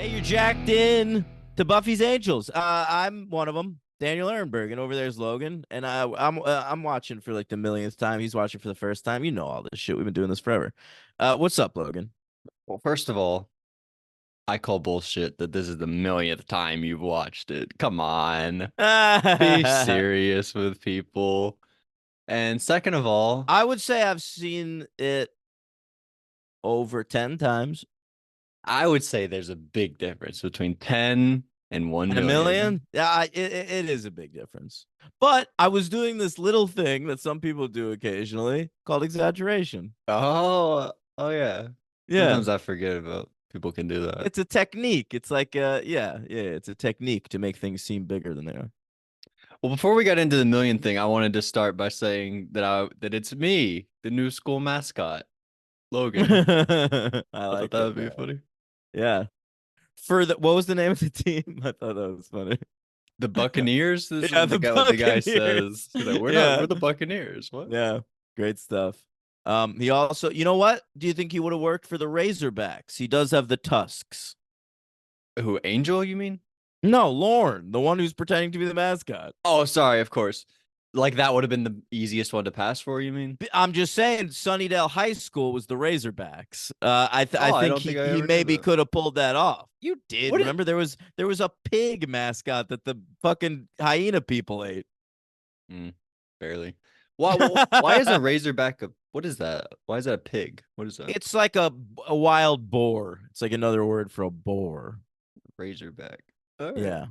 Hey, you're jacked in to Buffy's Angels. I'm one of them, Daniel Ehrenberg, and over there's Logan. And I'm watching for like the millionth time. He's watching for the first time. You know all this shit. We've been doing this forever. What's up, Logan? Well, first of all, I call bullshit that this is the millionth time you've watched it. Come on. Be I serious with people. And second of all, would say I've seen it over 10 times. I would say there's a big difference between 10 and 1 And a million. million? Yeah, it is a big difference. But I was doing this little thing that some people do occasionally called exaggeration. Oh yeah. Yeah. Sometimes I forget about people can do that. It's a technique. It's like yeah, it's a technique to make things seem bigger than they are. Well, before we got into the million thing, I wanted to start by saying that it's me, the new school mascot, Logan. I I thought like that it, would be man. funny. Yeah. For the what was the name of the team? I thought that was funny. The Buccaneers is Yeah, what the the guy Buccaneers. says. He's like, we're Yeah. the Buccaneers. What? Yeah. Great stuff. He also, you know what? Do you think he would have worked for the Razorbacks? He does have the tusks. Who, Angel, you mean? No, Lorne, the one who's pretending to be the mascot. Oh, sorry, of course. Like that would have been the easiest one to pass for, you mean? I'm just saying, Sunnydale High School was the Razorbacks. I Oh, I think don't think he I he ever knew maybe that. could have pulled that off. You did. What is Remember there was a pig mascot that the fucking hyena people ate. mm, barely. Why is a razorback a what is that? Why is that a pig? What is that? It's like a wild boar. It's like another word for a boar. Razorback. All right. Yeah.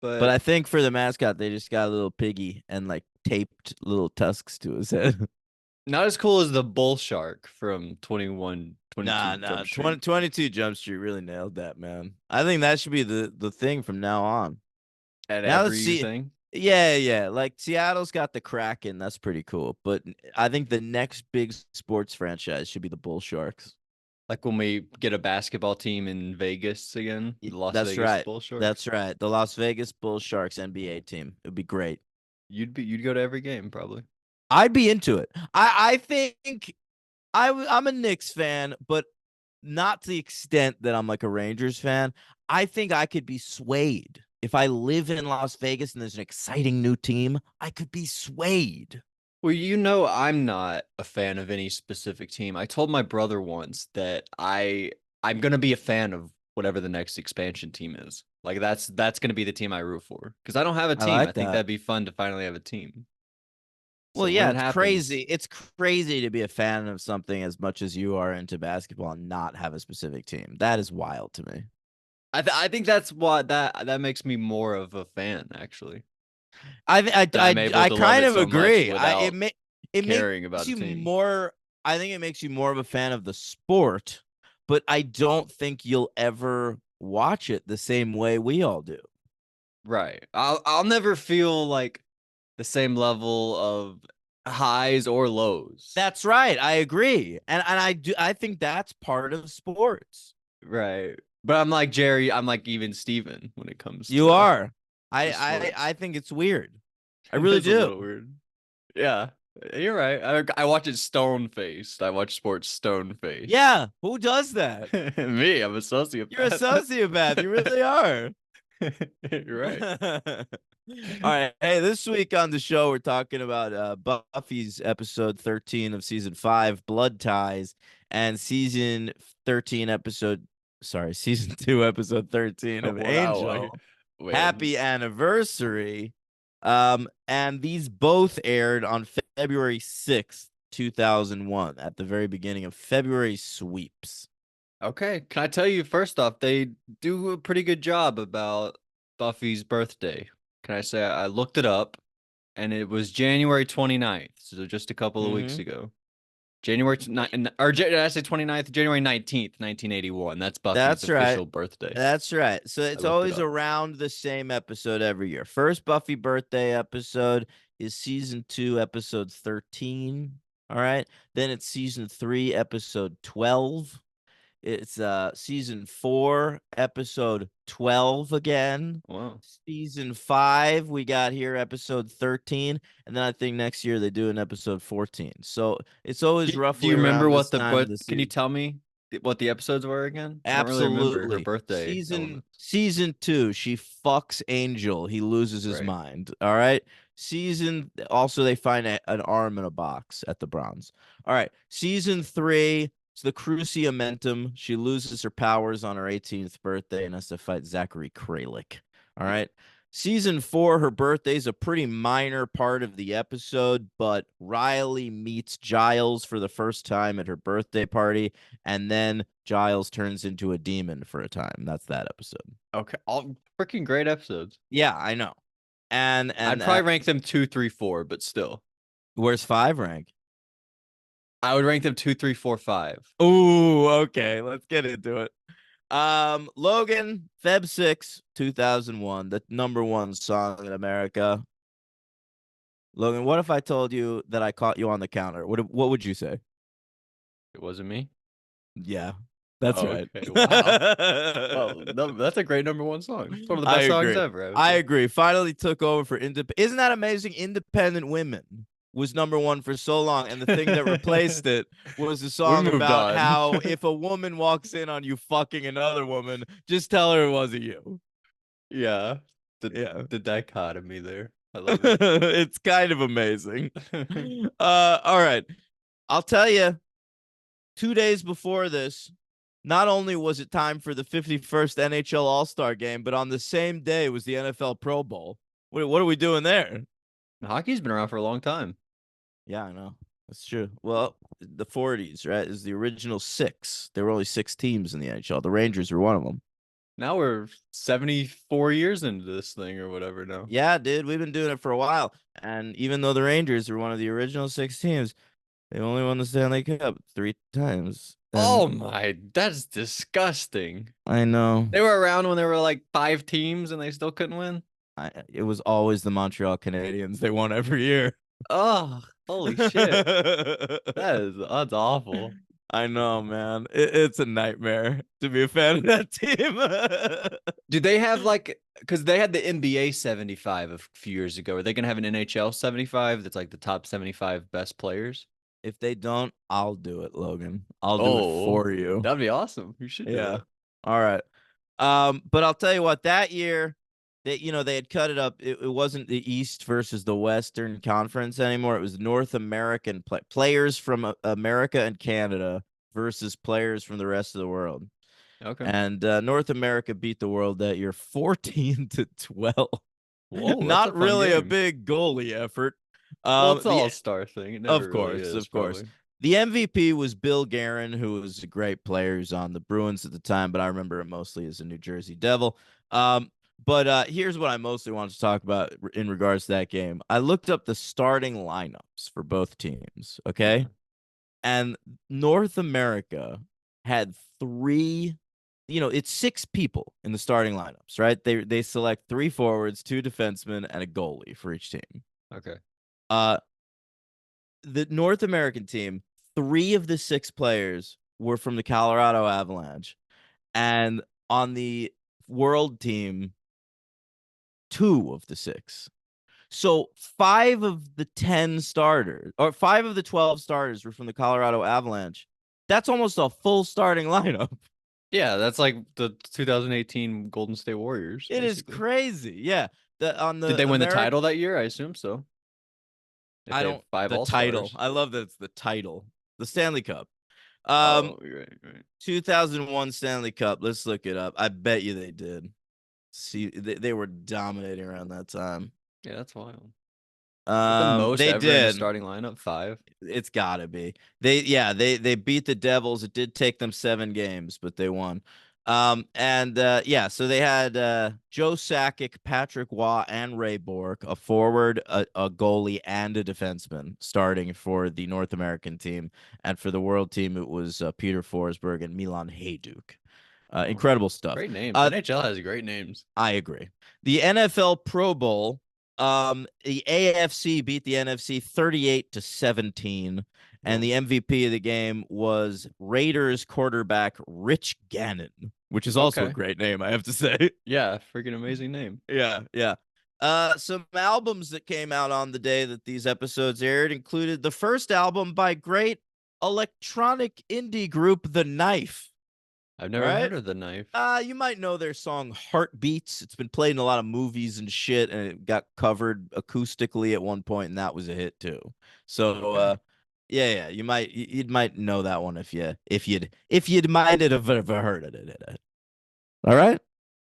But But I think for the mascot, they just got a little piggy and like taped little tusks to his head. not as cool as the bull shark from 22 Nah. Jump Street. 22 Jump Street really nailed that, man. I think that should be the thing from now on. At Now let's every see. thing. Yeah. Like Seattle's got the Kraken. That's pretty cool. But I think the next big sports franchise should be the Bull Sharks. Like when we get a basketball team in Vegas again, the Las That's Vegas right. Bull Sharks. That's right. The Las Vegas Bull Sharks NBA team. It would be great. You'd go to every game probably. I'd be into it. I think I'm a Knicks fan, but not to the extent that I'm like a Rangers fan. I think I could be swayed. If I live in Las Vegas and there's an exciting new team, I could be swayed. Well, you know, I'm not a fan of any specific team. I told my brother once that I'm gonna be a fan of whatever the next expansion team is. Like that's gonna be the team I root for. Because I don't have a I team. I like think that. that'd be fun to finally have a team. Well, So when yeah, it it's crazy. happens, It's crazy to be a fan of something as much as you are into basketball and not have a specific team. That is wild to me. I think that's what that makes me more of a fan, actually. That I'm able I to love kind it of so much agree. without It makes caring about a you team. more. I think it makes you more of a fan of the sport, but I don't think you'll ever watch it the same way we all do. Right. I'll never feel like the same level of highs or lows. That's right. I agree, and I think that's part of sports. Right. But I'm like Jerry, I'm like even Steven when it comes You are. to sports. I think it's weird. I It really is a do. little weird. Yeah. You're right. I watch it stone faced. I watch sports stone faced. Yeah. Who does that? Me, I'm a You're a sociopath. sociopath. You really are. You're right. All right. Hey, this week on the show, we're talking about Buffy's episode 13 of season 5, Blood Ties, and season 13 episode, sorry, season 2, episode 13 of Wow. Angel. Man. Happy anniversary. And these both aired on February 6th, 2001, at the very beginning of February sweeps. Okay. Can I tell you first off, they do a pretty good job about Buffy's birthday. Can I say I looked it up and it was January 29th, so just a couple of weeks Mm-hmm. ago. January 9th, or did I say 29th? January 19th, 1981. That's Buffy's That's right. official birthday. That's right. So I it's looked it always up. around the same episode every year. First Buffy birthday episode is season 2, episode 13. All right. Then it's season 3, episode 12. It's season 4, episode 12 again. Wow. Season 5, we got here episode 13. And then I think next year they do an episode 14. So it's always Do you roughly remember around what this the time of what the can you season. tell me what the episodes were again? I don't really remember her Absolutely. birthday elements. Season 2, she fucks Angel. He loses his Right. mind. All right. Season also they find an arm in a box at the Bronze. All right. Season 3, it's the Cruciamentum. She loses her powers on her 18th birthday and has to fight Zachary Kralik. All right. Season 4, her birthday is a pretty minor part of the episode, but Riley meets Giles for the first time at her birthday party, and then Giles turns into a demon for a time. That's that episode. Okay, all freaking great episodes. Yeah, I know. And I'd probably rank them 2, 3, 4, but still, where's 5 rank? I would rank them 2, 3, 4, 5. Ooh, okay, let's get into it. Logan, Feb 6, 2001, the #1 song in America. Logan, what if I told you that I caught you on the counter? What would you say? It wasn't me. Yeah, that's Oh, right. okay, wow. Well, no, that's a great #1 song. It's one of the I best songs agree. ever, I would I say. agree. Finally took over for Isn't that amazing? Independent Women was #1 for so long, and the thing that replaced it was a We song moved about on. how if a woman walks in on you fucking another woman, just tell her it wasn't you. Yeah, Yeah. the dichotomy there. I love it. It's kind of amazing. All right. I'll tell you, 2 days before this, not only was it time for the 51st NHL All-Star game, but on the same day was the NFL Pro Bowl. What are we doing there? Hockey's been around for a long time. Yeah, I know. That's true. Well, the 40s, right, is the original 6. There were only 6 teams in the NHL. The Rangers were one of them. Now we're 74 years into this thing or whatever now. Yeah, dude, we've been doing it for a while. And even though the Rangers were one of the original 6 teams, they only won the Stanley Cup 3 times. Oh And my, that's disgusting. I know They were around when there were like 5 teams and they still couldn't win. it was always the Montreal Canadiens. They won every year. Oh, holy shit. That's awful. I know, man. It's a nightmare to be a fan of that team. Do they have like, because they had the NBA 75 a few years ago. Are they going to have an NHL 75 that's like the top 75 best players? If they don't, I'll do it, Logan. I'll do it Oh, for you. that'd be awesome. You should do Yeah. it. All right. But I'll tell you what, that year they had cut it up. It wasn't the East versus the Western Conference anymore. It was North American players from America and Canada versus players from the rest of the world. Okay. And North America beat the world that year 14-12. Whoa, that's a Not fun really a game. big goalie effort. Well, it's the The all-star thing. It Of never really course, is, of course. probably. The MVP was Bill Guerin, who was a great player. He was on the Bruins at the time, but I remember him mostly as a New Jersey Devil. But here's what I mostly wanted to talk about in regards to that game. I looked up the starting lineups for both teams, okay? Okay. And North America had 3, it's 6 people in the starting lineups, right? They select 3 forwards, 2 defensemen, and a goalie for each team. Okay. Uh the North American team, 3 of the 6 players were from the Colorado Avalanche, and on the world team, 2 of the 6. So 5 of the 10 starters, or 5 of the 12 starters were from the Colorado Avalanche. That's almost a full starting lineup. Yeah, that's like the 2018 Golden State Warriors, It is basically. crazy. Yeah. On Did the they win the American, title that year? I assume so. If I they have don't, 5 the title. All-Stars. I love that it's the title. The Stanley Cup. Oh, you're right, you're right. 2001 Stanley Cup. Let's look it up. I bet you they did. See, they were dominating around that time. Yeah, that's wild. The most They ever in a did. starting lineup, 5. It's gotta be. They beat the Devils. It did take them 7 games, but they won. So they had Joe Sakic, Patrick Waugh, and Ray Bork, a forward, a goalie, and a defenseman starting for the North American team. And for the world team, it was Peter Forsberg and Milan Hajduk. Oh, Incredible stuff. great names. NHL has great names. I agree. The NFL Pro Bowl, the AFC beat the NFC 38-17, and Whoa. the MVP of the game was Raiders quarterback Rich Gannon, which is also a Okay. great name, I have to say. Yeah, freaking amazing name. Yeah, yeah. Some albums that came out on the day that these episodes aired included the first album by great electronic indie group The Knife. I've All never right. heard of the knife. You might know their song Heartbeats. It's been played in a lot of movies and shit, and it got covered acoustically at one point, and that was a hit too. So Okay. yeah, you might know that one if you'd minded have heard of it. All right.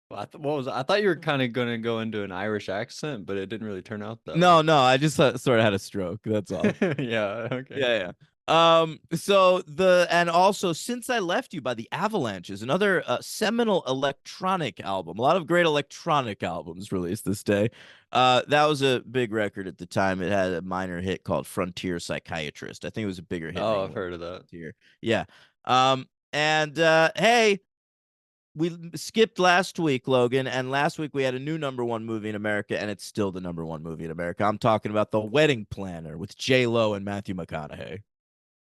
Well, what was I thought you were kind of gonna go into an Irish accent, but it didn't really turn out that way. No, I just sort of had a stroke. That's all. Yeah, okay. Yeah. And also Since I Left You by the Avalanches, another seminal electronic album. A lot of great electronic albums released this day. That was a big record at the time. It had a minor hit called Frontier Psychiatrist. I think it was a bigger hit in Oh, I've England heard of than that. Frontier. Yeah. And hey, we skipped last week, Logan, and last week we had a new number one movie in America, and it's still the number one movie in America. I'm talking about The Wedding Planner with J Lo and Matthew McConaughey.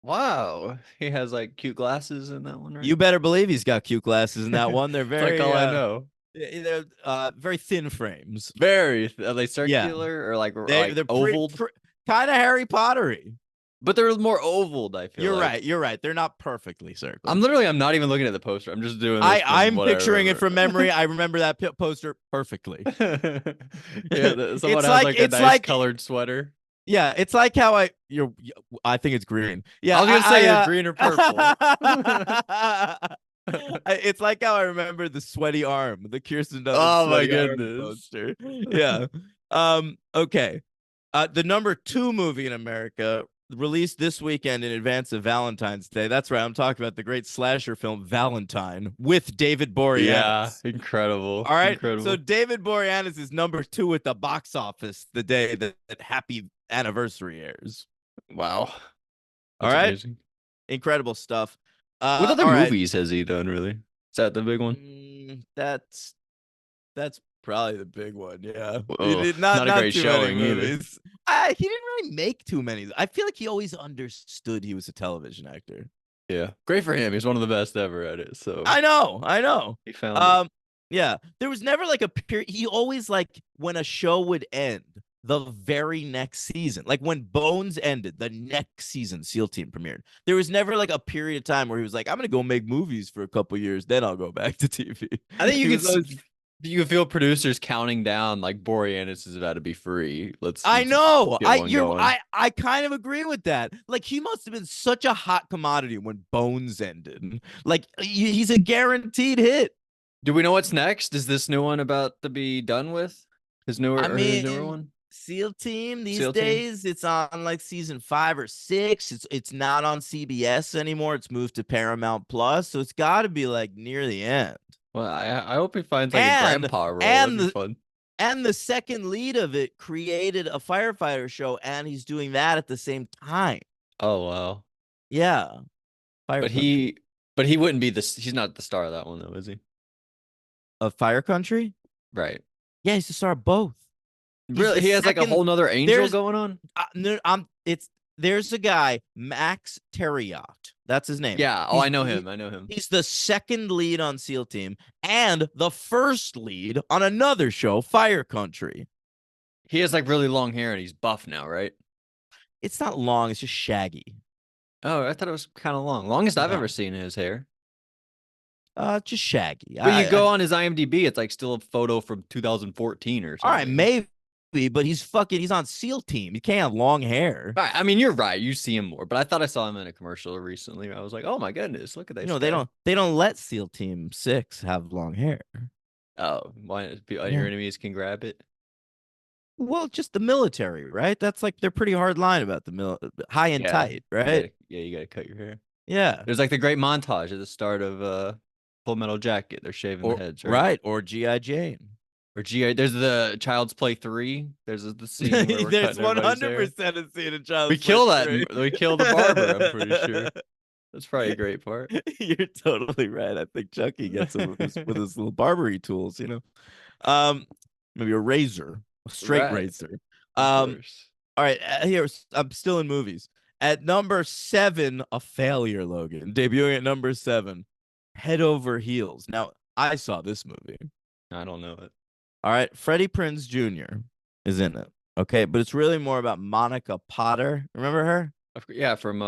Wow. He has like cute glasses in that one, right? You better believe he's got cute glasses in that one. They're It's like very all I know. very thin frames. Are they Yeah, circular or like they're ovaled? kind of Harry Pottery. But they're more ovaled, I feel You're like. right. You're right. They're not perfectly circular. I'm not even looking at the poster. I'm just doing this from I'm what I picturing it remember. from memory. I remember that poster perfectly. Yeah, someone It's has like like a it's nice like colored sweater. yeah, it's like how I think it's green. I Yeah, was gonna say either green or purple. It's like how I remember the sweaty arm, the Kirsten Dunst Oh my sweaty arm goodness. poster. Yeah. Okay. The number two movie in America released this weekend in advance of Valentine's Day. That's right. I'm talking about the great slasher film Valentine with David Yeah, Boreanaz. incredible. All right. So Incredible. David Boreanaz is number two at the box office the day that Happy Anniversary airs. Wow. All That's right. amazing. Incredible stuff. What other All right. movies has he done, really? Is that the big one? That's probably the big one. Yeah. He Oh, did not not a not great too many showing either. movies. He didn't really make too many. I feel like he always understood he was a television actor. Yeah. Great for him. He's one of the best ever at it. So I know. he found it. Um, yeah. There was never like a period. He always like when a show would end the very next season, like when Bones ended, the next season SEAL Team premiered. There was never like a period of time where he was like, "I'm gonna go make movies for a couple years, then I'll go back to TV." I think He was always. you can feel producers counting down like Boreanaz is about to be free. I Let's know. get one going. I kind of agree with that. Like he must have been such a hot commodity when Bones ended. Like he's a guaranteed hit. Do we know what's next? Is this new one about to be done with? I His newer mean, one? SEAL Team these SEAL Team? days, it's on like season 5 or 6. It's not on CBS anymore. It's moved to Paramount Plus, so it's got to be like near the end. Well, I hope he finds like a And grandpa role. That'd and be the fun. and the second lead of it created a firefighter show, and he's doing that at the same time. Oh wow. Yeah, Fire But Country. he wouldn't be he's not the star of that one though, is he? Of Fire Country? Right. Yeah, he's the star of both. He's Really? the He has like a second. whole nother angel going on? No, it's there's a guy, Max Terriot. That's his name. Yeah. Oh, I know him. I know him. He's the second lead on SEAL Team and the first lead on another show, Fire Country. He has like really long hair and he's buff now, right? It's not long, it's just shaggy. Oh, I thought it was kind of long. Longest I've No. ever seen his hair. Just shaggy. But you go on his IMDb, it's like still a photo from 2014 or all right, something. maybe, but he's on SEAL Team. He can't have long hair. Right. I mean, you're right. You see him more, but I thought I saw him in a commercial recently. I was like, oh my goodness, look at that. They don't let SEAL Team 6 have long hair. Oh, why your enemies can grab it? Well, just the military, right? That's like they're pretty hard line about the high and tight, right? You gotta cut your hair. Yeah. There's like the great montage at the start of Full Metal Jacket. They're shaving the heads, right? Or G.I. Jane. Or GI. There's the Child's Play 3. There's the scene where we're There's cutting everybody's hair. 100% a scene in Child's We Play kill 3. that. We kill the barber. I'm pretty sure. That's probably a great part. You're totally right. I think Chucky gets him with his little barbery tools, maybe a razor, a straight Right. razor. Of course. All right, here I'm still in movies. At number 7, a failure, Logan. Debuting at number 7, Head Over Heels. Now, I saw this movie. I don't know it. All right, Freddie Prinze Jr. is in it. Okay, but it's really more about Monica Potter. Remember her? Yeah, from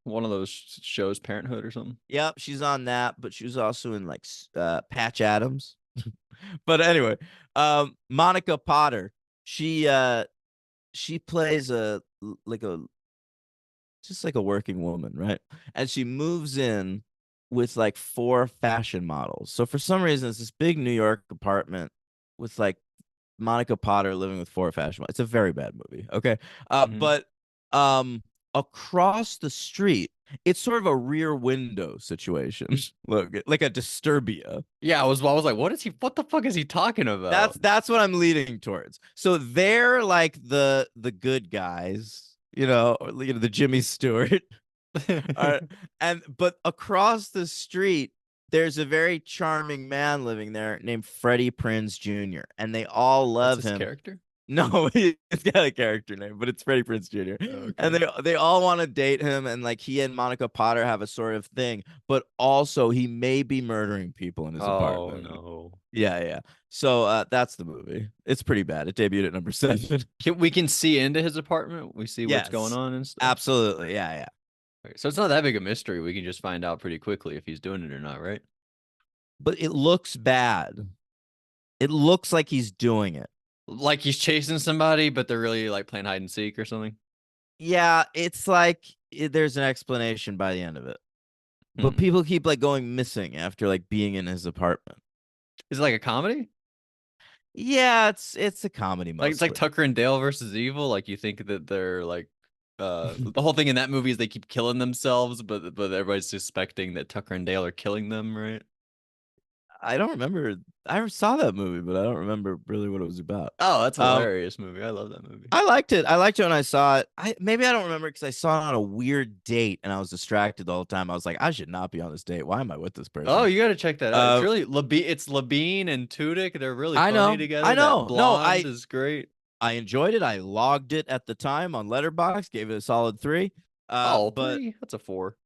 one of those shows, Parenthood or something. Yep, she's on that, but she was also in like Patch Adams. But anyway, Monica Potter, she uh she plays a like a just like a working woman, right? And she moves in with like four fashion models. So for some reason, it's this big New York apartment with like Monica Potter living with four fashion models. It's a very bad movie. Okay. Hmm. But um across the street, it's sort of a rear window situation. Look, like a Disturbia. Yeah, I was like, what the fuck is he talking That's about? that's what I'm leading towards. So they're like the good guys, the Jimmy Stewart. All right. And but across the street, there's a very charming man living there named Freddie Prinze Jr. And they all That's love his him. character? No, it's got a character name, but it's Freddie Prinze Jr. And Okay. they all want to date him, and like he and Monica Potter have a sort of thing, but also he may be murdering people in his Oh apartment. no. Yeah, yeah. So that's the movie. It's pretty bad. It debuted at number 7. We can see into his apartment. We see what's going Yes, on and stuff. absolutely. Yeah, yeah. Okay, so it's not that big a mystery. We can just find out pretty quickly if he's doing it or not, right? But it looks bad. It looks like he's doing it. Like he's chasing somebody, but they're really like playing hide and seek or something. Yeah, it's like there's an explanation by the end of it. But Hmm. people keep like going missing after like being in his apartment. Is it like a comedy? Yeah, it's a comedy Like it's like mostly. Tucker and Dale versus Evil. Like you think that they're like the whole thing in that movie is they keep killing themselves, but everybody's suspecting that Tucker and Dale are killing them, right? I don't remember. I saw that movie, but I don't remember really what it was about. Oh, that's a Um, hilarious movie. I love that movie. I liked it. I liked it when I saw it. Maybe I don't remember because I saw it on a weird date and I was distracted the whole time. I was like, I should not be on this date. Why am I with this Oh, person? you got to check that out. It's Uh, really It's Labine and Tudyk. They're really I funny know, I together. That know. No, blonde is great. I enjoyed it. I logged it at the time on Letterboxd, gave it a solid 3. Oh, But three. That's a four.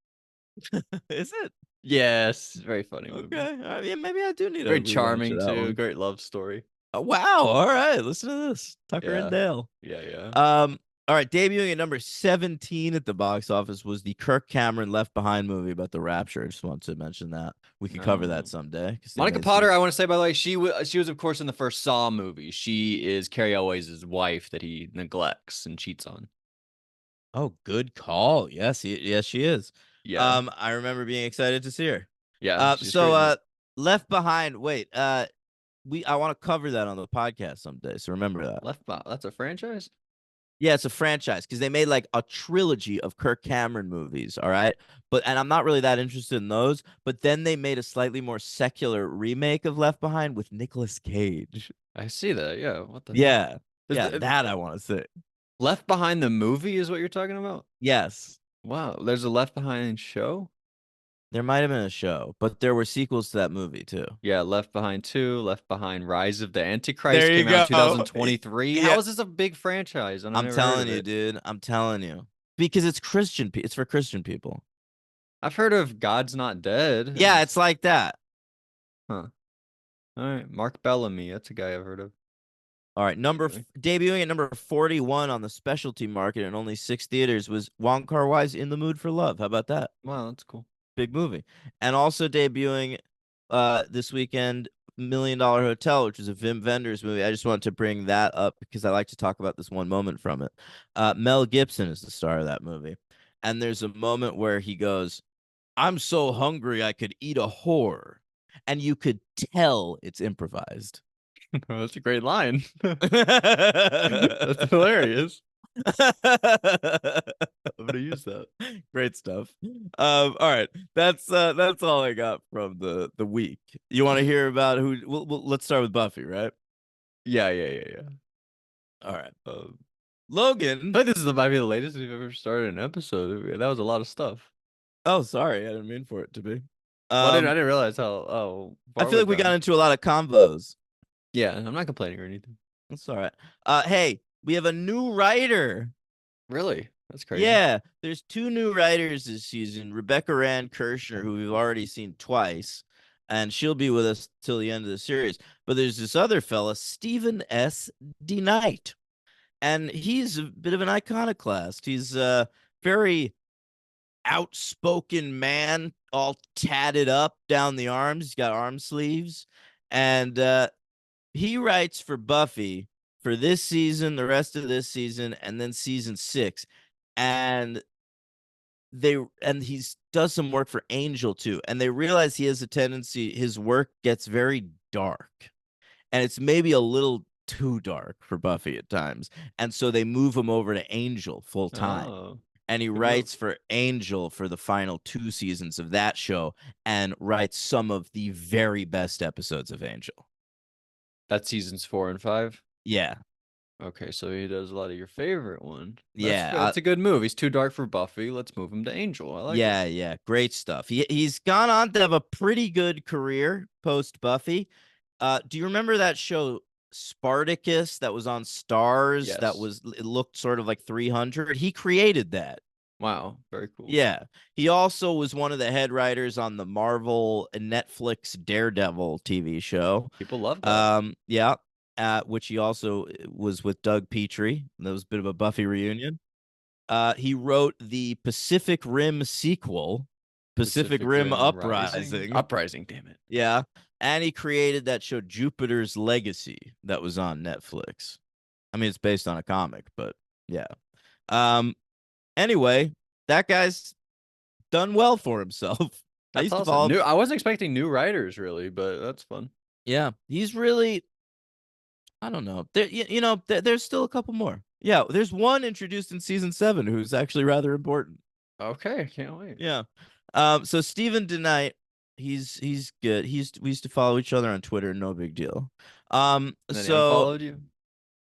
is it Yes, very funny movie. okay? Yeah, maybe I do need to Very rewatch charming that too. one. Great love story. Oh, wow. All right, listen to this, Tucker and Yeah, Dale. yeah, yeah. Um, all right, debuting at number 17 at the box office was the Kirk Cameron Left Behind movie about the Rapture. I just want to mention that. We could cover that Oh. someday because they Monica made some. Potter, I want to say by the way, she was of course in the first Saw movie. She is Carrie Elways' wife that he neglects and cheats on. Oh, good call. Yes, yes, she is. Yeah, I remember being excited to see her. yeah, she's So great in it. Left Behind. Wait, I want to cover that on the podcast someday. So remember that. Left Behind. That's a franchise. Yeah, it's a franchise because they made like a trilogy of Kirk Cameron movies. All right. And I'm not really that interested in those. But then they made a slightly more secular remake of Left Behind with Nicolas Cage. I see that. Yeah. What the hell? Yeah. There's Yeah. That I want to see. Left Behind the movie is what you're talking about? Yes. Wow. There's a Left Behind show? There might have been a show, but there were sequels to that movie too. Yeah, Left Behind 2, Left Behind Rise of the Antichrist There you came out in go. 2023. How Yeah. is this a big franchise and I've I'm never heard telling of you, it? dude. I'm telling you. Because it's Christian. It's for Christian people. I've heard of God's Not Dead Yeah, and it's like that. huh. All right, Mark Bellamy, that's a guy I've heard of. All right, Really? debuting at number 41 on the specialty market in only 6 theaters was Wong Kar-wai's In the Mood for Love. How about that? Wow, that's cool. Big movie. And also debuting this weekend, Million Dollar Hotel, which is a Vim Vendors movie. I just wanted to bring that up because I like to talk about this one moment from it. Mel Gibson is the star of that movie. And there's a moment where he goes, I'm so hungry I could eat a whore. And you could tell it's improvised. That's a great line. That's hilarious. I'm gonna use that. Great stuff. All right. That's all I got from the week. You want to hear about who let's start with Buffy, right? Yeah, yeah, yeah, yeah. All right. I Logan. think this might be the latest we've ever started an episode. That was a lot of stuff. Oh, sorry. I didn't mean for it to be. Well, I Um, didn't realize how I far feel like we've we got gone. into a lot of combos. Yeah, I'm not complaining or anything. That's all right. Hey, we have a new writer. Really? That's crazy. Yeah, there's two new writers this season. Rebecca Rand Kirshner, who we've already seen twice, and she'll be with us till the end of the series. But there's this other fella, Stephen S. D. Knight, and he's a bit of an iconoclast. He's very outspoken man, all tatted up down the arms. He's got arm sleeves, and he writes for Buffy for this season, the rest of this season, and then season 6. And he's does some work for Angel too, and they realize he has a tendency. His work gets very dark, and it's maybe a little too dark for Buffy at times, and so they move him over to Angel full time. Oh, And he good move. writes for Angel for the final 2 seasons of that show and writes some of the very best episodes of Angel. That's seasons 4 and 5. Yeah. Okay, so he does a lot of your favorite one. That's Yeah. good. That's a good move. He's too dark for Buffy. Let's move him to Angel. I like it. Yeah, yeah, great stuff. He's gone on to have a pretty good career post Buffy. Do you remember that show Spartacus that was on Stars? Yes. It looked sort of like 300. He created that. Wow, very cool. Yeah. He also was one of the head writers on the Marvel and Netflix Daredevil TV show. People love that. Yeah. Which he also was with Doug Petrie. That was a bit of a Buffy reunion. He wrote the Pacific Rim sequel, Pacific Pacific Rim Rim Rising. Uprising. Uprising, damn it. Yeah. And he created that show Jupiter's Legacy that was on Netflix. I mean, it's based on a comic, but yeah. Um, anyway, that guy's done well for himself. I That's used to awesome. follow. I wasn't expecting new writers really, but that's fun. Yeah, he's really. I don't know. There's still a couple more. Yeah, there's one introduced in season 7 who's actually rather important. Okay, I can't wait. Yeah. So Stephen DeKnight, he's good. We used to follow each other on Twitter, no big deal. And then he So unfollowed you?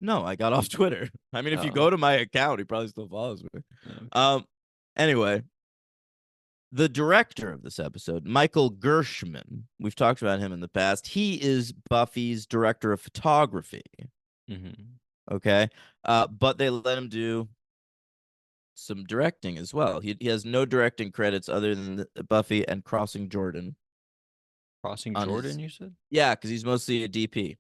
no, I got off Twitter. I mean, if you Oh, go to my account, he probably still follows me. okay. Um, anyway, the director of this episode, Michael Gershman, we've talked about him in the past. He is Buffy's director of photography. Mm-hmm. Okay. But they let him do some directing as well. He has no directing credits other than Buffy and Crossing Jordan Crossing on Jordan, his. you said? Yeah, because he's mostly a DP.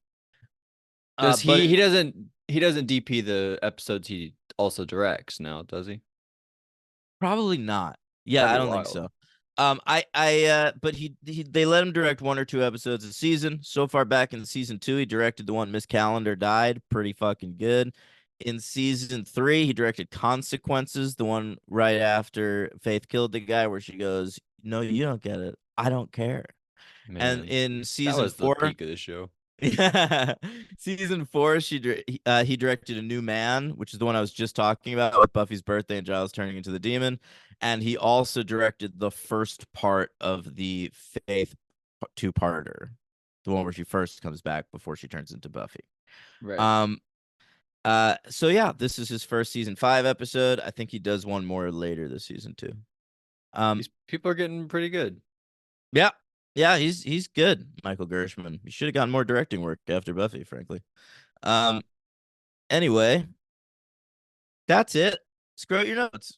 Does But he doesn't DP the episodes he also directs now, does he? probably not. Yeah, That'd I be don't think wild. so. But they let him direct 1 or 2 episodes a season. So far back in season 2, he directed the one Miss Calendar died, pretty fucking good. In season 3, he directed Consequences, the one right after Faith killed the guy, where she goes, "No, you don't get it. I don't care." And Man, in that season was the 4, peak of the show. yeah, season 4, he directed A New Man, which is the one I was just talking about with Buffy's birthday and Giles turning into the demon, and he also directed the first part of the Faith 2-parter, the one where she first comes back before she turns into Buffy. Right. Um, so yeah, this is his first season 5 episode. I think he does one more later this season too. These people are getting pretty good. Yeah, yeah, he's good, Michael Gershman. He should have gotten more directing work after Buffy, frankly. Um, Anyway, that's it. Screw out your notes.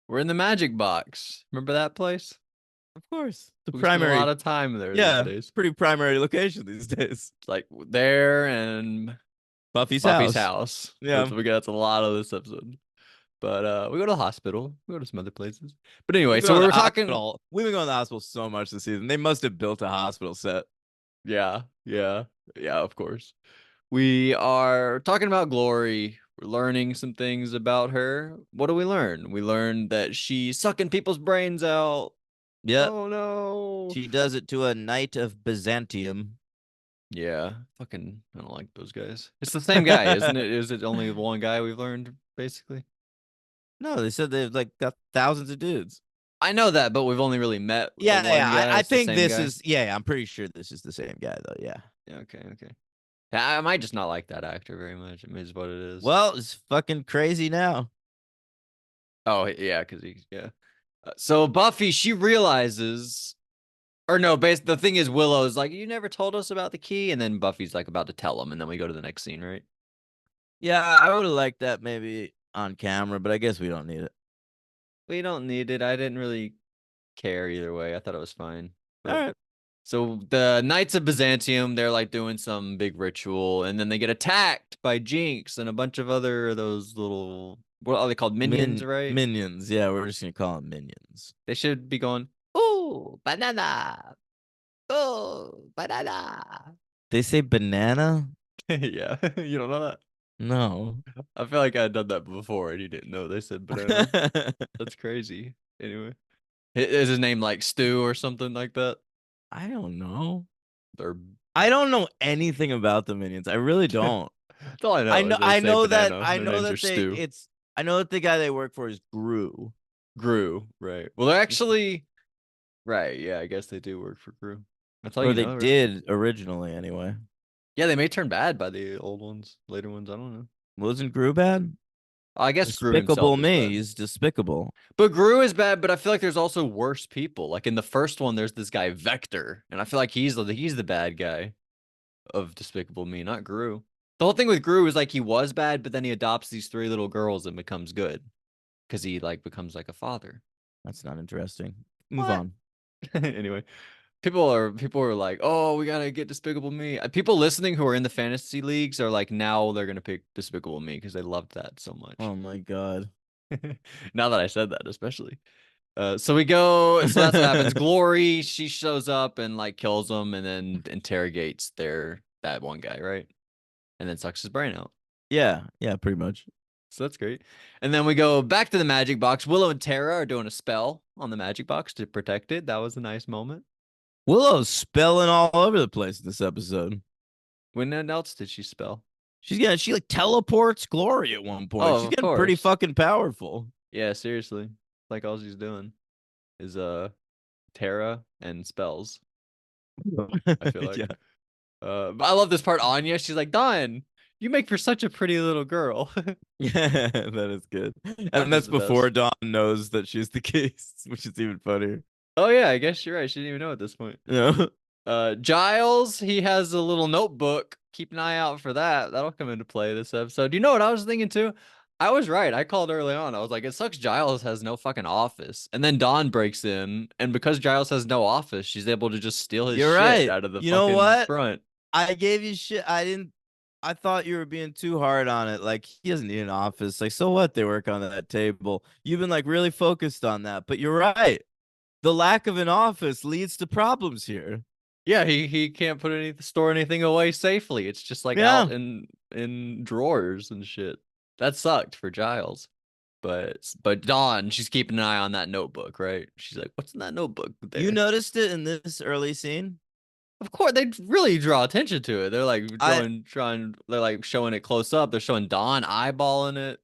We're in the Magic Box. Remember that place? Of course. The We spend a lot primary, of time there these yeah, days. pretty primary location these days. It's like there and Buffy's Buffy's house. house. Yeah. That's a lot of this episode. But we go to the hospital. We go to some other places. But anyway, We've been so on we the were talking. hospital. We've been going to the hospital so much this season. They must have built a hospital set. Yeah, yeah, yeah, of course. We are talking about Glory. We're learning some things about her. What do we learn? We learned that she's sucking people's brains out. Yep. Oh no. She does it to a knight of Byzantium. Yeah, fucking, I don't like those guys. It's the same guy, isn't it? Is it only one guy we've learned, basically? No, they said they've like got thousands of dudes. I know that, but we've only really met the Yeah, one yeah. guy. I It's the think same this guy. is yeah, I'm pretty sure this is the same guy though. Yeah. Yeah, okay, okay. I might just not like that actor very much. It is what it is. Well, it's fucking crazy now. Oh, yeah, because yeah. So Buffy, she realizes, or no, the thing is, Willow's like, you never told us about the key, and then Buffy's like about to tell him, and then we go to the next scene, right? Yeah, I would have liked that maybe on camera, but I guess we don't need it. We don't need it. I didn't really care either way. I thought it was fine. All But right. so the Knights of Byzantium, they're like doing some big ritual, and then they get attacked by Jinx and a bunch of other of those little What are they called? Minions, right? Minions. Yeah, we're just gonna call them minions. They should be going, "Ooh, banana. Oh, banana." They say banana? Yeah, you don't know that? No. I feel like I had done that before and you didn't know they said banana. That's crazy. Anyway, is his name like Stu or something like that? I don't know. Or I don't know anything about the minions. I really don't. that's all I know is they say banana. I Their know names are that they Stu. it's I know that the guy they work for is Gru. Gru, right. Well, they're actually right. Yeah, I guess they do work for Gru. That's all Or you they know, right? did originally anyway. Yeah, they may turn bad by the old ones, later ones. I don't know. Wasn't Gru bad? I guess Gru Despicable himself is Me. bad. He's despicable. But Gru is bad, but I feel like there's also worse people. Like in the first one, there's this guy Vector, and I feel like he's the bad guy of Despicable Me, not Gru. The whole thing with Gru is like he was bad, but then he adopts these three little girls and becomes good because he like becomes like a father. That's not interesting. Move What? on. Anyway, people are like, oh, we gotta get Despicable Me. People listening who are in the fantasy leagues are like, now they're gonna pick Despicable Me because they loved that so much. Oh my god. Now that I said that, especially. So we go. So that's what happens. Glory, she shows up and like kills them, and then interrogates that one guy, right? And then sucks his brain out. Yeah, yeah, pretty much. So that's great. And then we go back to the magic box. Willow and Tara are doing a spell on the magic box to protect it. That was a nice moment. Willow's spelling all over the place in this episode. When else did she spell? She like teleports Glory at one point. Oh, She's of getting pretty course. fucking powerful. Yeah, seriously. Like all she's doing is Tara and spells. I feel like. Yeah. But I love this part. Anya, she's like, Dawn, you make for such a pretty little girl. Yeah, that is good. And Anya's that's the before best. Dawn knows that she's the case, which is even funnier. Oh yeah, I guess you're right. She didn't even know at this point. Yeah. Giles, he has a little notebook. Keep an eye out for that. That'll come into play this episode. You know what I was thinking too? I was right. I called early on. I was like, it sucks Giles has no fucking office. And then Dawn breaks in, and because Giles has no office, she's able to just steal his You're shit right. out of the You know fucking what? front. I gave you shit. I thought you were being too hard on it. Like, he doesn't need an office. Like, so what? They work on that table. You've been like really focused on that. But you're right. The lack of an office leads to problems here. Yeah, he can't store anything away safely. It's just like Yeah. out in drawers and shit. That sucked for Giles. But Dawn, she's keeping an eye on that notebook, right? She's like, "What's in that notebook You there?" noticed it in this early scene? Of course, they really draw attention to it. They're like I they're like showing it close up. They're showing Dawn eyeballing it.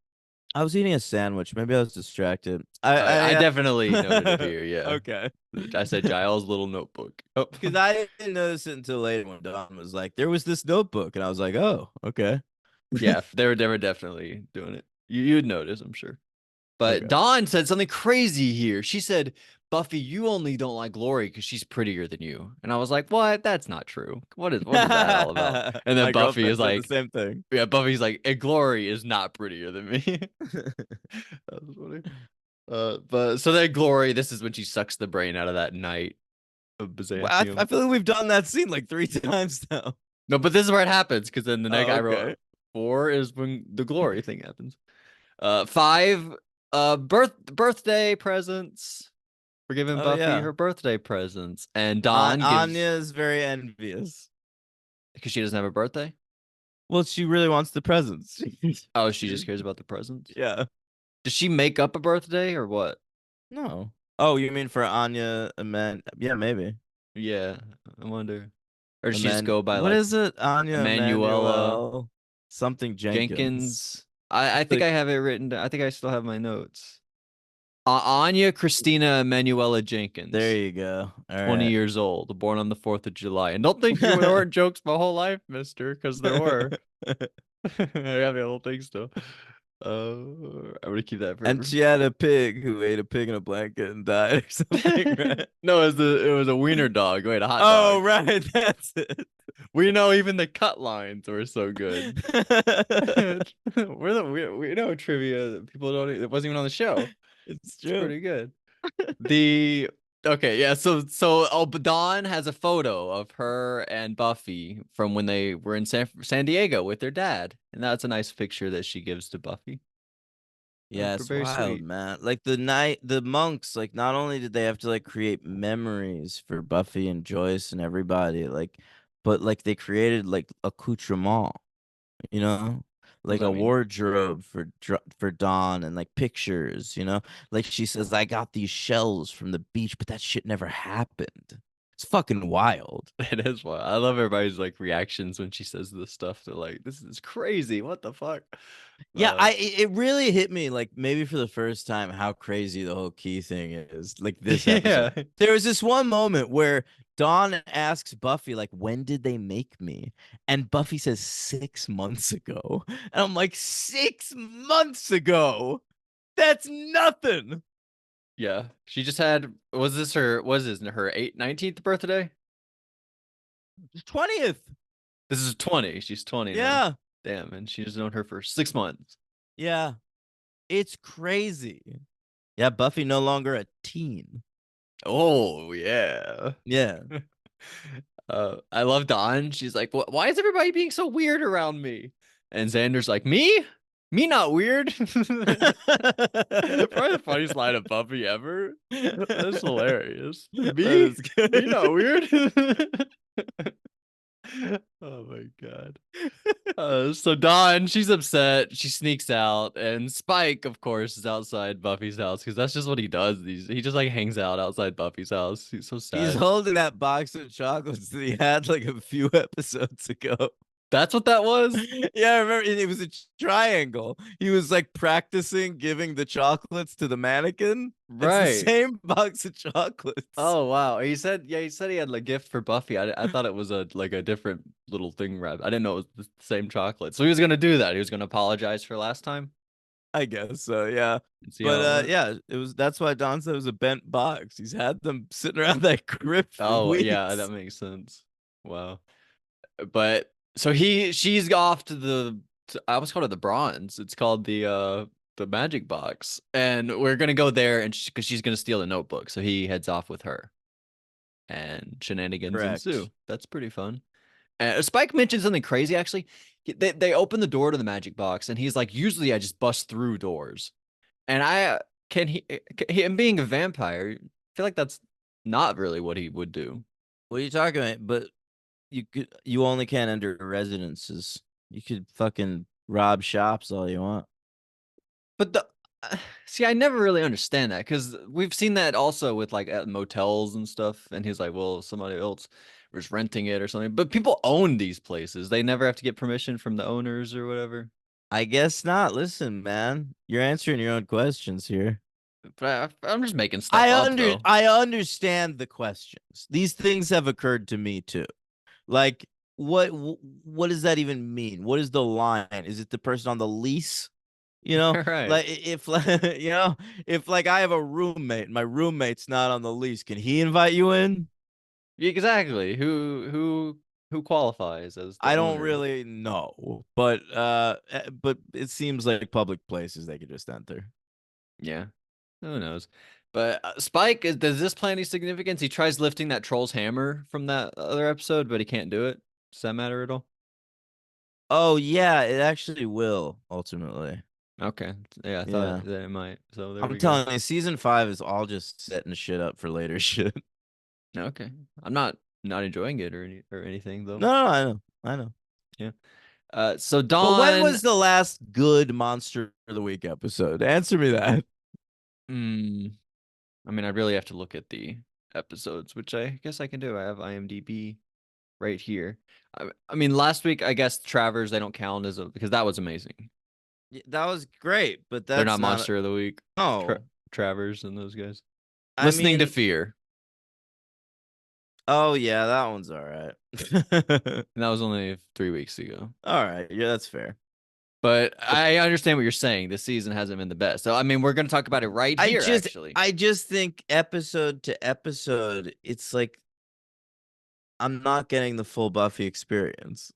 I was eating a sandwich. Maybe I was distracted. I I definitely noted it here. Yeah, Okay. I said Giles' little notebook. Oh, Because I didn't notice it until later when Don was like, there was this notebook. And I was like, oh, okay. yeah, they were definitely doing it. You'd notice, I'm sure. But Okay. Dawn said something crazy here. She said, Buffy, you only don't like Glory because she's prettier than you. And I was like, what? That's not true. What is that all about? And then My Buffy girlfriend is said the like, same thing. yeah, Buffy's like, Glory is not prettier than me. That was funny. But so then Glory, this is when she sucks the brain out of that knight of Well, I Byzantium. feel like we've done that scene like 3 times now. No, but this is where it happens because then the next Oh, I wrote okay. 4 is when the Glory thing happens. 5, birthday presents. We're giving Oh, Buffy yeah. her birthday presents, and Dawn Anya gives is very envious. because she doesn't have a birthday. Well, she really wants the presents. Oh, she just cares about the presents. Yeah. Does she make up a birthday or what? No. Oh, you mean for Anya Aman? Yeah, maybe. Yeah, I wonder. Or does she just go by What like is it? Anya Emanuela Emanuel something Jenkins. Jenkins? I think Like, I have it written. I think I still have my notes. Anya Christina Emanuela there Jenkins, you go. All 20 right. years old, born on the 4th of July. And don't think there weren't jokes my whole life, mister, because there were. I have the whole thing still. I'm gonna keep that And forever. she had a pig who ate a pig in a blanket and died or something, right? No, it was a wiener dog. Wait, a hot Oh, dog. right. That's it. We know even the cut lines were so good. We know trivia that people don't. It wasn't even on the show. It's It's true. pretty good. The okay, yeah. So but Dawn has a photo of her and Buffy from when they were in San Diego with their dad, and that's a nice picture that she gives to Buffy. Yeah, it's Very wild, sweet. man. Like the monks, like not only did they have to like create memories for Buffy and Joyce and everybody, like, but like they created like accoutrement, you know, What does like that a mean? wardrobe for Dawn and like pictures, you know, like she says, I got these shells from the beach, but that shit never happened. It's fucking wild. It is wild. I love everybody's like reactions when she says this stuff. They're like, "This is crazy. What the fuck?" Yeah, Uh, it really hit me like maybe for the first time how crazy the whole key thing is. Like this episode. yeah, There was this one moment where Dawn asks Buffy like when did they make me? And Buffy says 6 months ago. And I'm like 6 months ago. That's nothing. yeah. She just had. Was this her 19th birthday? 20th. This is 20. She's 20 now. Yeah. Damn, and she's known her for 6 months. Yeah. It's crazy. Yeah, Buffy no longer a teen. Oh yeah. Yeah. I love Dawn. She's like, Why is everybody being so weird around me?" And Xander's like, "Me? Me not weird." Probably the funniest line of Buffy ever. That's hilarious. That Me? is Me not good. weird? Oh my god. So Dawn, she's upset. She sneaks out, and Spike, of course, is outside Buffy's house because that's just what he does. He just like hangs out outside Buffy's house. He's so He's sad. holding that box of chocolates that he had like a few episodes ago. That's what that was? Yeah, I remember it was a triangle. He was like practicing giving the chocolates to the mannequin. It's the Right. same box of chocolates. Oh wow. He said he had a gift for Buffy. I thought it was a different little thing wrap. I didn't know it was the same chocolate. So he was gonna do that. He was gonna apologize for last time I guess so, yeah. and see But how it went. yeah, it was that's why Don said it was a bent box. He's had them sitting around that crypt for Oh yeah, that weeks. makes sense. Wow. But so she's off to I almost called it the bronze. It's called the magic box. And we're gonna go there and because she's gonna steal the notebook. So he heads off with her. And shenanigans ensue. Correct. That's pretty fun. Spike mentioned something crazy actually. They open the door to the magic box and he's like, usually I just bust through doors. And him being a vampire, I feel like that's not really what he would do. What are you talking about? But you only can enter residences. You could fucking rob shops all you want. But see, I never really understand that because we've seen that also with like at motels and stuff. And he's like, well, somebody else was renting it or something. But people own these places. They never have to get permission from the owners or whatever. I guess not. Listen, man, you're answering your own questions here. But I'm just making stuff up though. I understand the questions. These things have occurred to me too. Like what does that even mean? What is the line? Is it the person on the lease? You know, Right. like if you know, if like I have a roommate and my roommate's not on the lease, can he invite you in? Exactly. Who qualifies as the I don't owner? really know, but it seems like public places they could just enter. Yeah. Who knows? But Spike, does this play any significance? He tries lifting that troll's hammer from that other episode, but he can't do it. Does that matter at all? Oh yeah, it actually will ultimately. Okay. Yeah, I thought Yeah. that it might. So there I'm we go. telling you, season 5 is all just setting shit up for later shit. Okay. I'm not enjoying it or anything though. No, I know. I know. Yeah. So But when Dawn, was the last good Monster of the Week episode? Answer me that. mm, I mean, I really have to look at the episodes, which I guess I can do. I have IMDb right here. I mean, last week I guess Travers they don't count as because that was amazing. That was great, but They're that's not not. Monster of the Week. No. Travers and those guys. I Listening to mean, Fear, oh yeah, that one's all right. and that was only 3 weeks ago. All right. Yeah, that's fair. But But I understand what you're saying. This season hasn't been the best. So I mean, we're going to talk about it right I here, just actually. I just think episode to episode, it's like I'm not getting the full Buffy experience.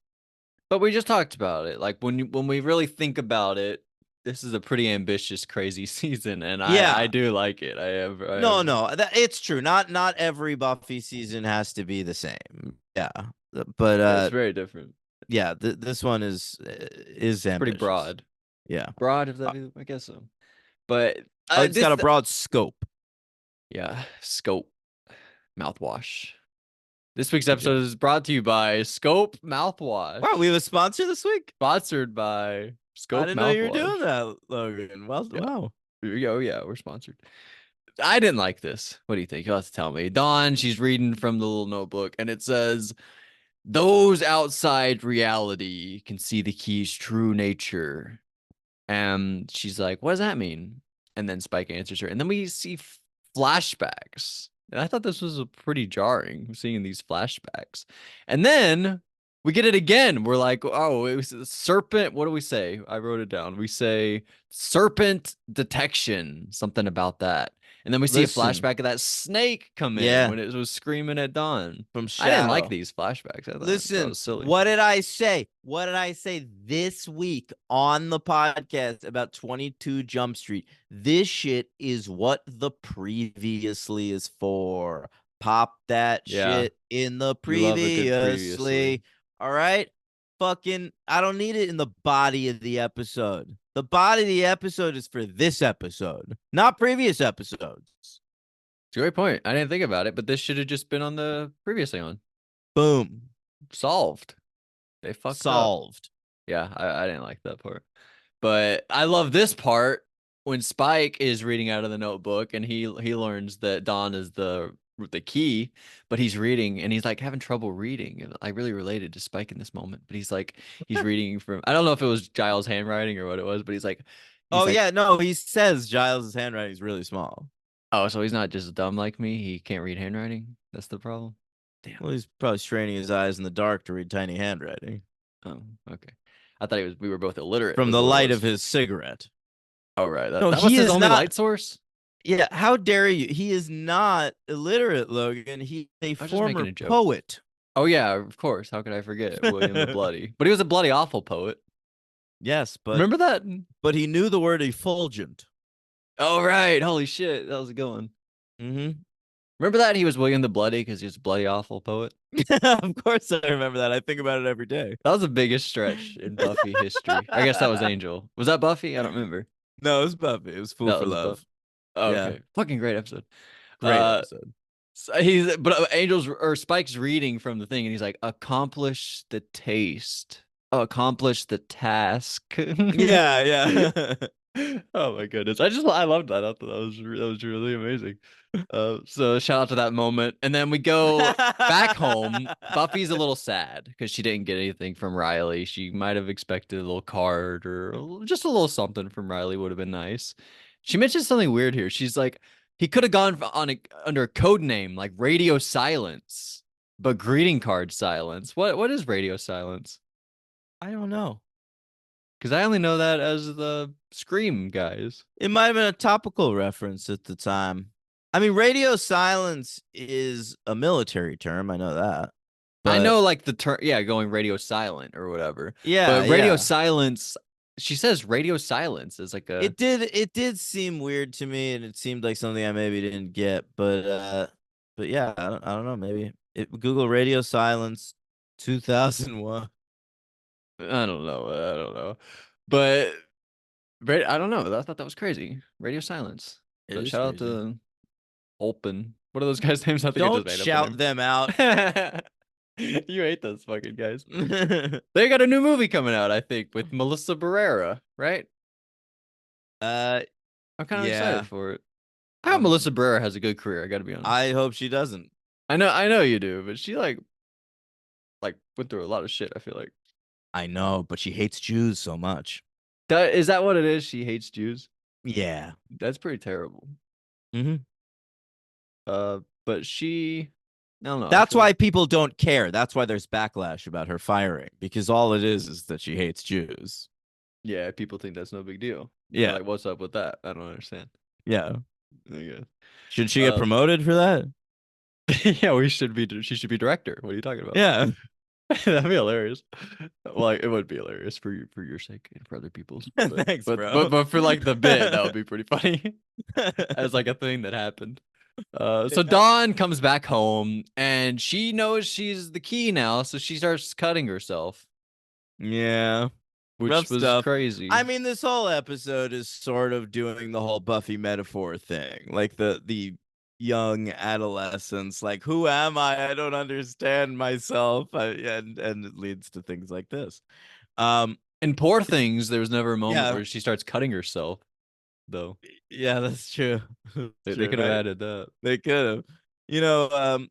But we just talked about it. Like when we really think about it, this is a pretty ambitious, crazy season, and I Yeah. do like it. I have. No, it's true. Not every Buffy season has to be the same. Yeah. But It's very different. yeah, this one is It's pretty ambitious. broad. Yeah. Broad, if Uh, that be, I guess so. But It's got this, a broad scope. yeah, Scope mouthwash. This week's Good job. episode is brought to you by Scope Wow, we mouthwash, have a sponsor this week. sponsored by I Scope didn't know you were mouthwash. doing that, Logan. Well, Yeah, wow. oh yeah, we're sponsored. I didn't like this. What do you think? You'll have to tell me. Dawn, she's reading from the little notebook, and it says, "Those outside reality can see the key's true nature." And she's like, "What does that mean?" And then Spike answers her. And then we see flashbacks. And I thought this was a pretty jarring, seeing these flashbacks. And then we get it again. We're like, oh, it was a serpent. What do we say? I wrote it down. We say serpent detection, something about that. And then we see a Listen, flashback of that snake come in yeah, when it was screaming at Dawn. from I didn't like Shadow. these flashbacks. I thought it Listen, was silly. what did I say? What did I say this week on the podcast about 22 Jump Street? This shit is what the previously is for. Pop that Yeah, shit in the you love a good previously. previously. All right? Fucking, I don't need it in the body of the episode. The body of the episode is for this episode, not previous episodes. It's a great point. I didn't think about it, but this should have just been on the previously on. Boom. Solved. They fucked up. Solved. Yeah, I didn't like that part. But I love this part when Spike is reading out of the notebook and he learns that Dawn is the key, but he's reading and he's like having trouble reading. And I really related to Spike in this moment. But he's reading from, I don't know if it was Giles' handwriting or what it was, but he's Oh like, yeah, no, he says Giles' handwriting is really small. oh, so he's not just dumb like me. He can't read handwriting. That's the problem. Damn. Well, he's probably straining his eyes in the dark to read tiny handwriting Oh, okay. I thought we were both illiterate from was the what it light of was. his cigarette. Oh, right. No, That was he his is only not. light source. Yeah, how dare you? He is not illiterate, Logan. He's a I was just making former a joke. poet. Oh yeah, of course. How could I forget William the Bloody? But he was a bloody awful poet. Yes, Remember that? but he knew the word effulgent. Oh right. Holy shit. That was a good one. Mm-hmm. Remember that he was William the Bloody because he was a bloody awful poet? Of course, I remember that. I think about it every day. That was the biggest stretch in Buffy history. I guess that was Angel. Was that Buffy? I don't remember. No, it was Buffy. It was Fool That for was Love. Buffy. Oh, Yeah, okay. Fucking great episode. great Uh episode. so Angel's or Spike's reading from the thing and he's like, accomplish the taste. Accomplish the task. Yeah, yeah. Oh my goodness. I loved that. I thought that was really amazing. So shout out to that moment. And then we go back home. Buffy's a little sad because she didn't get anything from Riley. She might have expected a little card or just a little something from Riley would have been nice. She mentioned something weird here. She's like, he could have gone under a code name like Radio Silence, but greeting card silence. What is Radio Silence? I don't know. Because I only know that as the Scream guys. It might have been a topical reference at the time. I mean, radio silence is a military term. I know that. I But know like the term, yeah, going radio silent or whatever. yeah, But radio yeah. silence, she says radio silence is like a. It did seem weird to me, and it seemed like something I maybe didn't get. But yeah, I don't know. Maybe Google radio silence 2001. I don't know. I don't know. But I don't know. I thought that was crazy. Radio silence. It But is shout out crazy. to Olpen. What are those guys' names? I think I Don't just made shout up them out. a name. You hate those fucking guys. They got a new movie coming out, I think, with Melissa Barrera, right? uh, I'm kind of yeah. excited for it. I hope Melissa Barrera has a good career. I got to be honest. I hope she doesn't. I know you do, but she like went through a lot of shit. I feel like I know, but she hates Jews so much. is that what it is? She hates Jews. Yeah. That's pretty terrible. Mm-hmm. But she, I don't know. That's why people don't care. That's why there's backlash about her firing, because all it is that she hates Jews. Yeah, people think that's no big deal. Yeah. Like, what's up with that? I don't understand. Yeah. Yeah. Should she get promoted for that? Yeah, she should be director. What are you talking about? Yeah. That'd be hilarious. Well, like, it would be hilarious for your sake and for other people's. But, Thanks, but, bro. but for like the bit, that would be pretty funny as like a thing that happened. So Dawn comes back home and she knows she's the key now, so she starts cutting herself. Yeah. Rough which was stuff. I crazy. mean, this whole episode is sort of doing the whole Buffy metaphor thing, like the young adolescence, like who am I? I don't understand myself, and it leads to things like this. Um, In Poor Things, there was never a moment yeah, where she starts cutting herself, though. yeah, that's true. That's They true, could have right? added that. They could have, you know.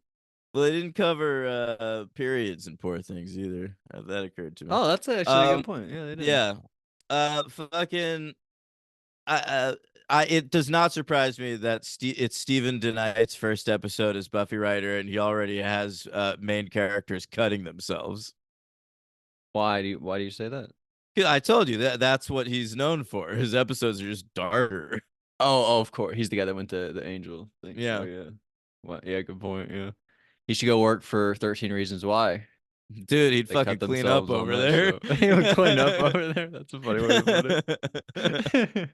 Well, they didn't cover periods in Poor Things either. That occurred to me. Oh, that's actually a good Um, point. Yeah, they didn't. yeah. Fucking I, it does not surprise me that it's Stephen DeKnight's first episode as Buffy writer, and he already has main characters cutting themselves. Why do you say that? Yeah, I told you that's what he's known for. His episodes are just darker. Oh, of course. He's the guy that went to the Angel thing. So Yeah, yeah. What? Yeah, good point. Yeah. He should go work for 13 Reasons Why. dude, he'd They cut fucking clean up themselves on over that there. show. He would clean up over there. That's a funny way to put it.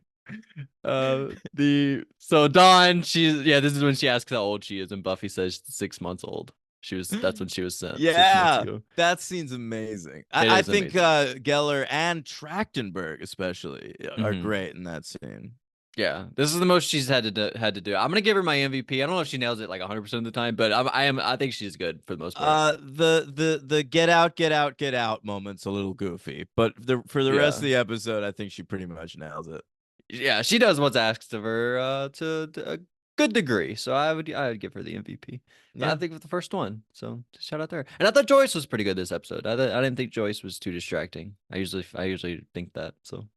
The so Dawn, she's yeah, this is when she asks how old she is, and Buffy says 6 months old. That's when she was sent 6 months Yeah, ago. that scene's amazing. It I is think amazing. Geller and Trachtenberg especially are Hmm. great in that scene. Yeah, this is the most she's had to do. I'm gonna give her my MVP. I don't know if she nails it like 100% of the time, but I think she's good for the most part. The get out, get out, get out moment's a little goofy, but for the rest of Yeah, the episode, I think she pretty much nails it. yeah, she does what's asked of her to a good degree. So I would give her the MVP. But I Yeah. think with the first one, so shout out there. And I thought Joyce was pretty good this episode. I didn't think Joyce was too distracting. I usually think that. So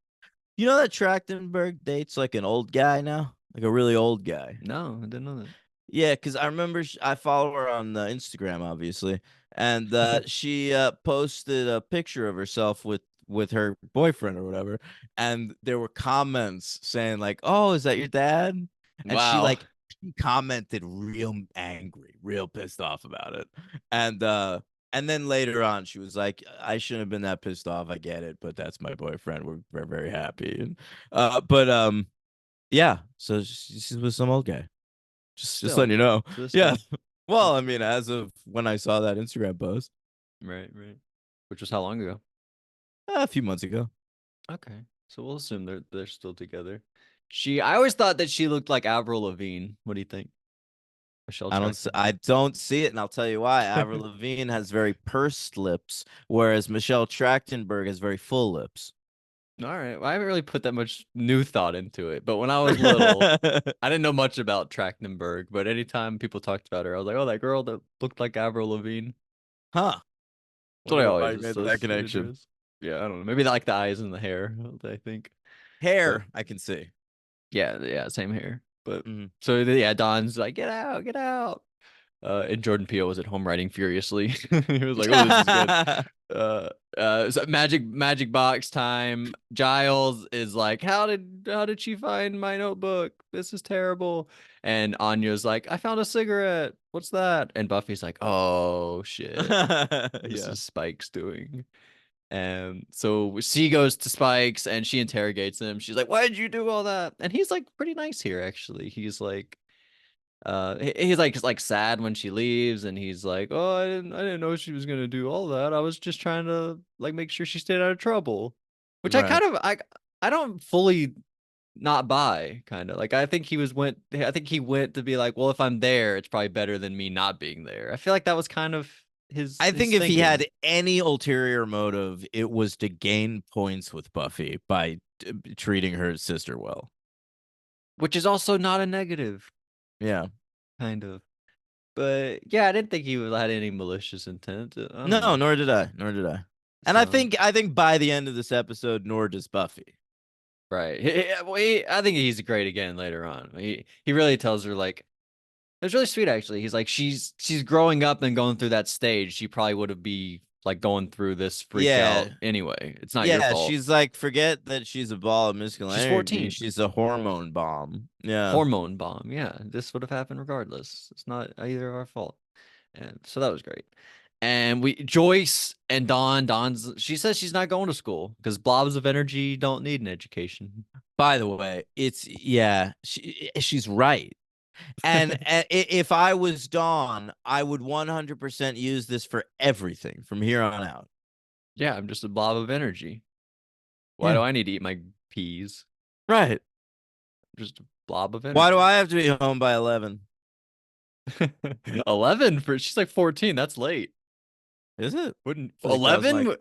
You know that Trachtenberg dates like an old guy now, like a really old guy. no, I didn't know Yeah, because I remember I follow her on Instagram, obviously, and that. she posted a picture of herself with her boyfriend or whatever, and there were comments saying like, "Oh, is that your dad?" And Wow. she commented real angry, real pissed off about it, and then later on she was like, "I shouldn't have been that pissed off. I get it, but that's my boyfriend. We're very happy." And but yeah, so she's with some old guy. Just letting Still you know. to this Yeah. day. Well, I Okay. mean, as of when I saw that Instagram post Right, right. Which was how long ago? a few months ago. Okay. So we'll assume they're still together. I always thought that she looked like Avril Lavigne. What do you think? Michelle Trachtenberg. I don't see it, and I'll tell you why. Avril Lavigne has very pursed lips, whereas Michelle Trachtenberg has very full lips. All right. Well, I haven't really put that much new thought into it, but when I was little, I didn't know much about Trachtenberg. But anytime people talked about her, I was like, "Oh, that girl that looked like Avril Lavigne." Huh. That's what I Wonder why always you made that associated her connection. as. Yeah, I don't know. Maybe like the eyes and the hair. I think. But Hair, I can see. yeah, yeah, same hair. But Mhm. so yeah, Don's like, "Get out, get out." And Jordan Peele was at home writing furiously. He was like, "Oh, this is good." Uh, so magic box time. Giles is like, "How did she find my notebook? This is terrible." And Anya's like, "I found a cigarette. What's that?" And Buffy's like, "Oh shit, this Yeah. is Spike's doing." And so she goes to Spike's and she interrogates him. She's like, "Why did you do all that?" And he's like pretty nice here, actually. He's like, he's like sad when she leaves, and he's like, "Oh, I didn't know she was gonna do all that. I was just trying to like make sure she stayed out of trouble," which I Right. kind of I don't fully not buy, kind of like I think he went to be like, well, if I'm there, it's probably better than me not being there. I feel like that was kind of his I think his if he thinking, had any ulterior motive, it was to gain points with Buffy by treating her sister well. which is also not a negative, Yeah. kind of. But yeah, I didn't think he had any malicious intent. I don't No, know. nor did I. Nor did I. And So I think by the end of this episode, nor does Buffy. right. Well, I think he's great again later on. He really tells her like it was really sweet actually. He's like she's growing up and going through that stage. She probably would have be like going through this freak Yeah. out anyway. It's not your Yeah. fault. She's like, forget that she's a ball of mystical She's energy. 14. She's a hormone bomb. Yeah. Hormone bomb. Yeah, this would have happened regardless. It's not either of our fault. And so that was great. And we Joyce and Dawn's she says she's not going to school because blobs of energy don't need an education. By the way, yeah, she's right. And if I was Dawn, I would 100% use this for everything from here on out. Yeah, I'm just a blob of energy. Why Yeah. do I need to eat my peas? Right. Just a blob of Why do energy. I have to be home by 11? 11 for she's like 14. That's late. Is it? Wouldn't I feel like that was my 11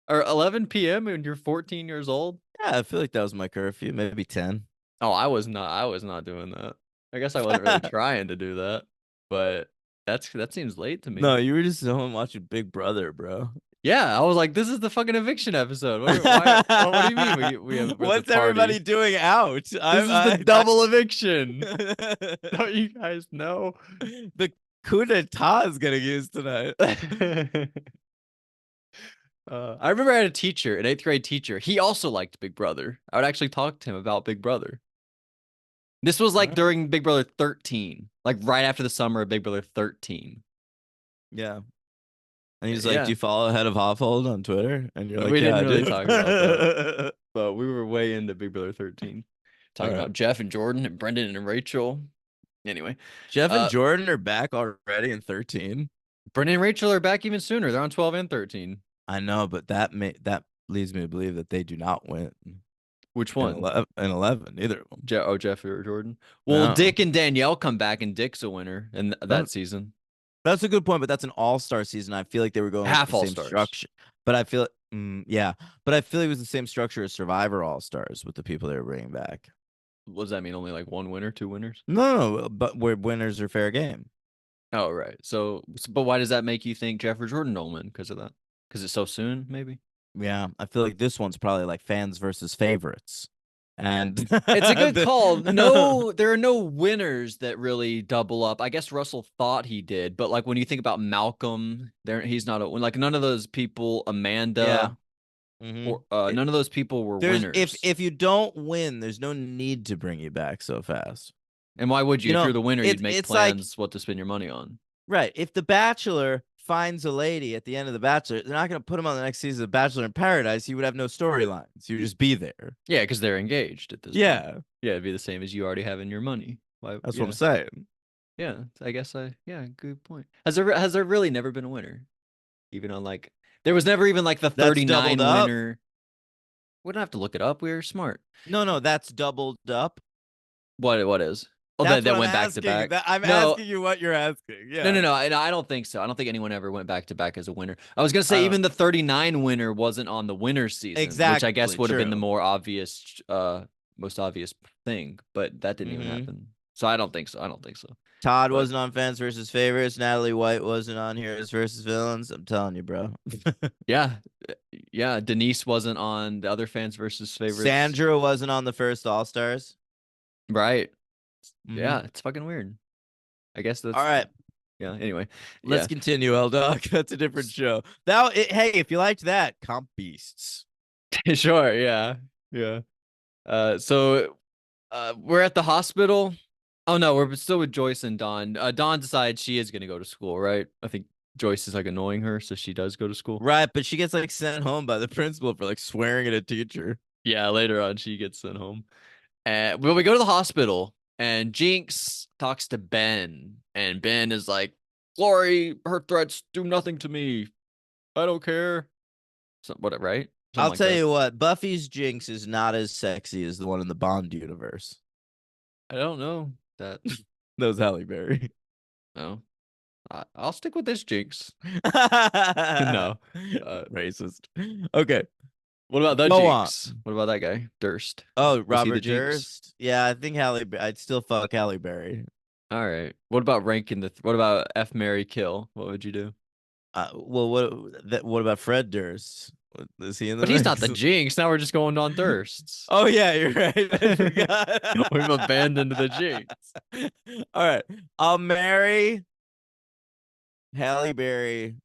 or 11 p.m. and you're 14 years old? yeah, I feel like that was my curfew, maybe 10. Oh, I was not doing that. I guess I wasn't really trying to do that, but that seems late to me. No, you were just home watching Big Brother, bro. Yeah, I was like, this is the fucking eviction episode. What do you mean we're at the What's everybody party? doing out? This is the I double eviction. Don't you guys know? the coup d'etat is getting used tonight. I remember I had a teacher, an eighth grade teacher. He also liked Big Brother. I would actually talk to him about Big Brother. This was All like right. during Big Brother 13, like right after the summer of Big Brother 13. Yeah. And he's like, "Do Yeah, you follow Head of Household on Twitter?" And you're like, we "Yeah, didn't I really do." talk about that, but we were way into Big Brother 13, All talking right. about Jeff and Jordan and Brendan and Rachel. Anyway, Jeff and uh, Jordan are back already in 13. Brendan and Rachel are back even sooner. They're on 12 and 13. I know, but that leads me to believe that they do not win Which in one? 11, either of them. Jeff or Jordan? Well, No. Dick and Danielle come back, and Dick's a winner in that That, season. that's a good point, but that's an all-star season. I feel like they were going with the Half all same stars. structure. But I feel yeah, but I feel like it was the same structure as Survivor All-Stars with the people they were bringing back. What does that mean? Only like one winner, two winners? No, but where winners are fair game. Oh, right. But why does that make you think Jeff or Jordan don't win because of that? Because it's so soon, maybe? Yeah, I feel like this one's probably like fans versus favorites. And It's a good call. the, No, there are no winners that really double up. I guess Russell thought he did, but like when you think about Malcolm, he's not a like none of those people, yeah. Amanda, hmm or none of those people were There's winners. if you don't win, there's no need to bring you back so fast. And why would you? You If know, you're the winner, you'd make it's like plans what to spend your money on. right. If the Bachelor finds a lady at the end of the Bachelor, they're not going to put him on the next season of Bachelor in Paradise. He would have no storylines. He would just be there. Yeah, because they're engaged at this point. Yeah, Yeah, it'd be the same as you already having your money. Why? that's what I'm Yeah, saying. yeah. I guess yeah, good point. Has there really never been a winner? Even on like there was never even like the That's doubled 39 up. winner. We don't have to look it up. We're smart. No, no, that's doubled up. What is? Oh, That's what that I'm went back to asking. back. That I'm No, asking you what you're asking. no, Yeah. no, no. I don't think so. I don't think anyone ever went back to back as a winner. I was gonna say Uh, even the 39 winner wasn't on the winner season, which I guess exactly. would have been the True. more obvious, most obvious thing, but that didn't even hmm happen. So I don't think so. I don't think so. Todd But wasn't on Fans versus Favorites. Natalie White wasn't on Heroes versus Villains. I'm telling you, bro. yeah, yeah. Denise wasn't on the other fans versus favorites, Sandra wasn't on the first All Stars. right? hmm Yeah, it's fucking weird. I guess All that's right. yeah. Anyway, Let's yeah. continue, L Dog. That's a different show. Hey, if you liked that, Comp Beasts. Sure, yeah. Yeah. We're at the hospital. Oh no, we're still with Joyce and Dawn. Dawn decides she is gonna go to school, right? I think Joyce is like annoying her, so she does go to school. Right, but she gets like sent home by the principal for like swearing at a teacher. Yeah, later on she gets sent home. And well, we go to the hospital and Jinx talks to Ben, and Ben is like, Glory, her threats do nothing to me. I don't care. What, right? Something I'll like tell that. you what, Buffy's Jinx is not as sexy as the one in the Bond universe. I don't know that. That was Halle Berry. No. I'll stick with this Jinx. No. Uh, Racist. Okay, what about the go on. Jinx? What about that guy? Durst. Oh, Was he the Robert Jinx? Durst. Yeah, I think I'd still fuck Halle Berry. All right. What about ranking what about F Mary Kill? What would you do? Well, what about Fred Durst? Is he in the But he's not mix? the Jinx. Now we're just going on Dursts. Oh yeah, you're right. I forgot. We've abandoned the Jinx. All right, I'll marry Halle Berry.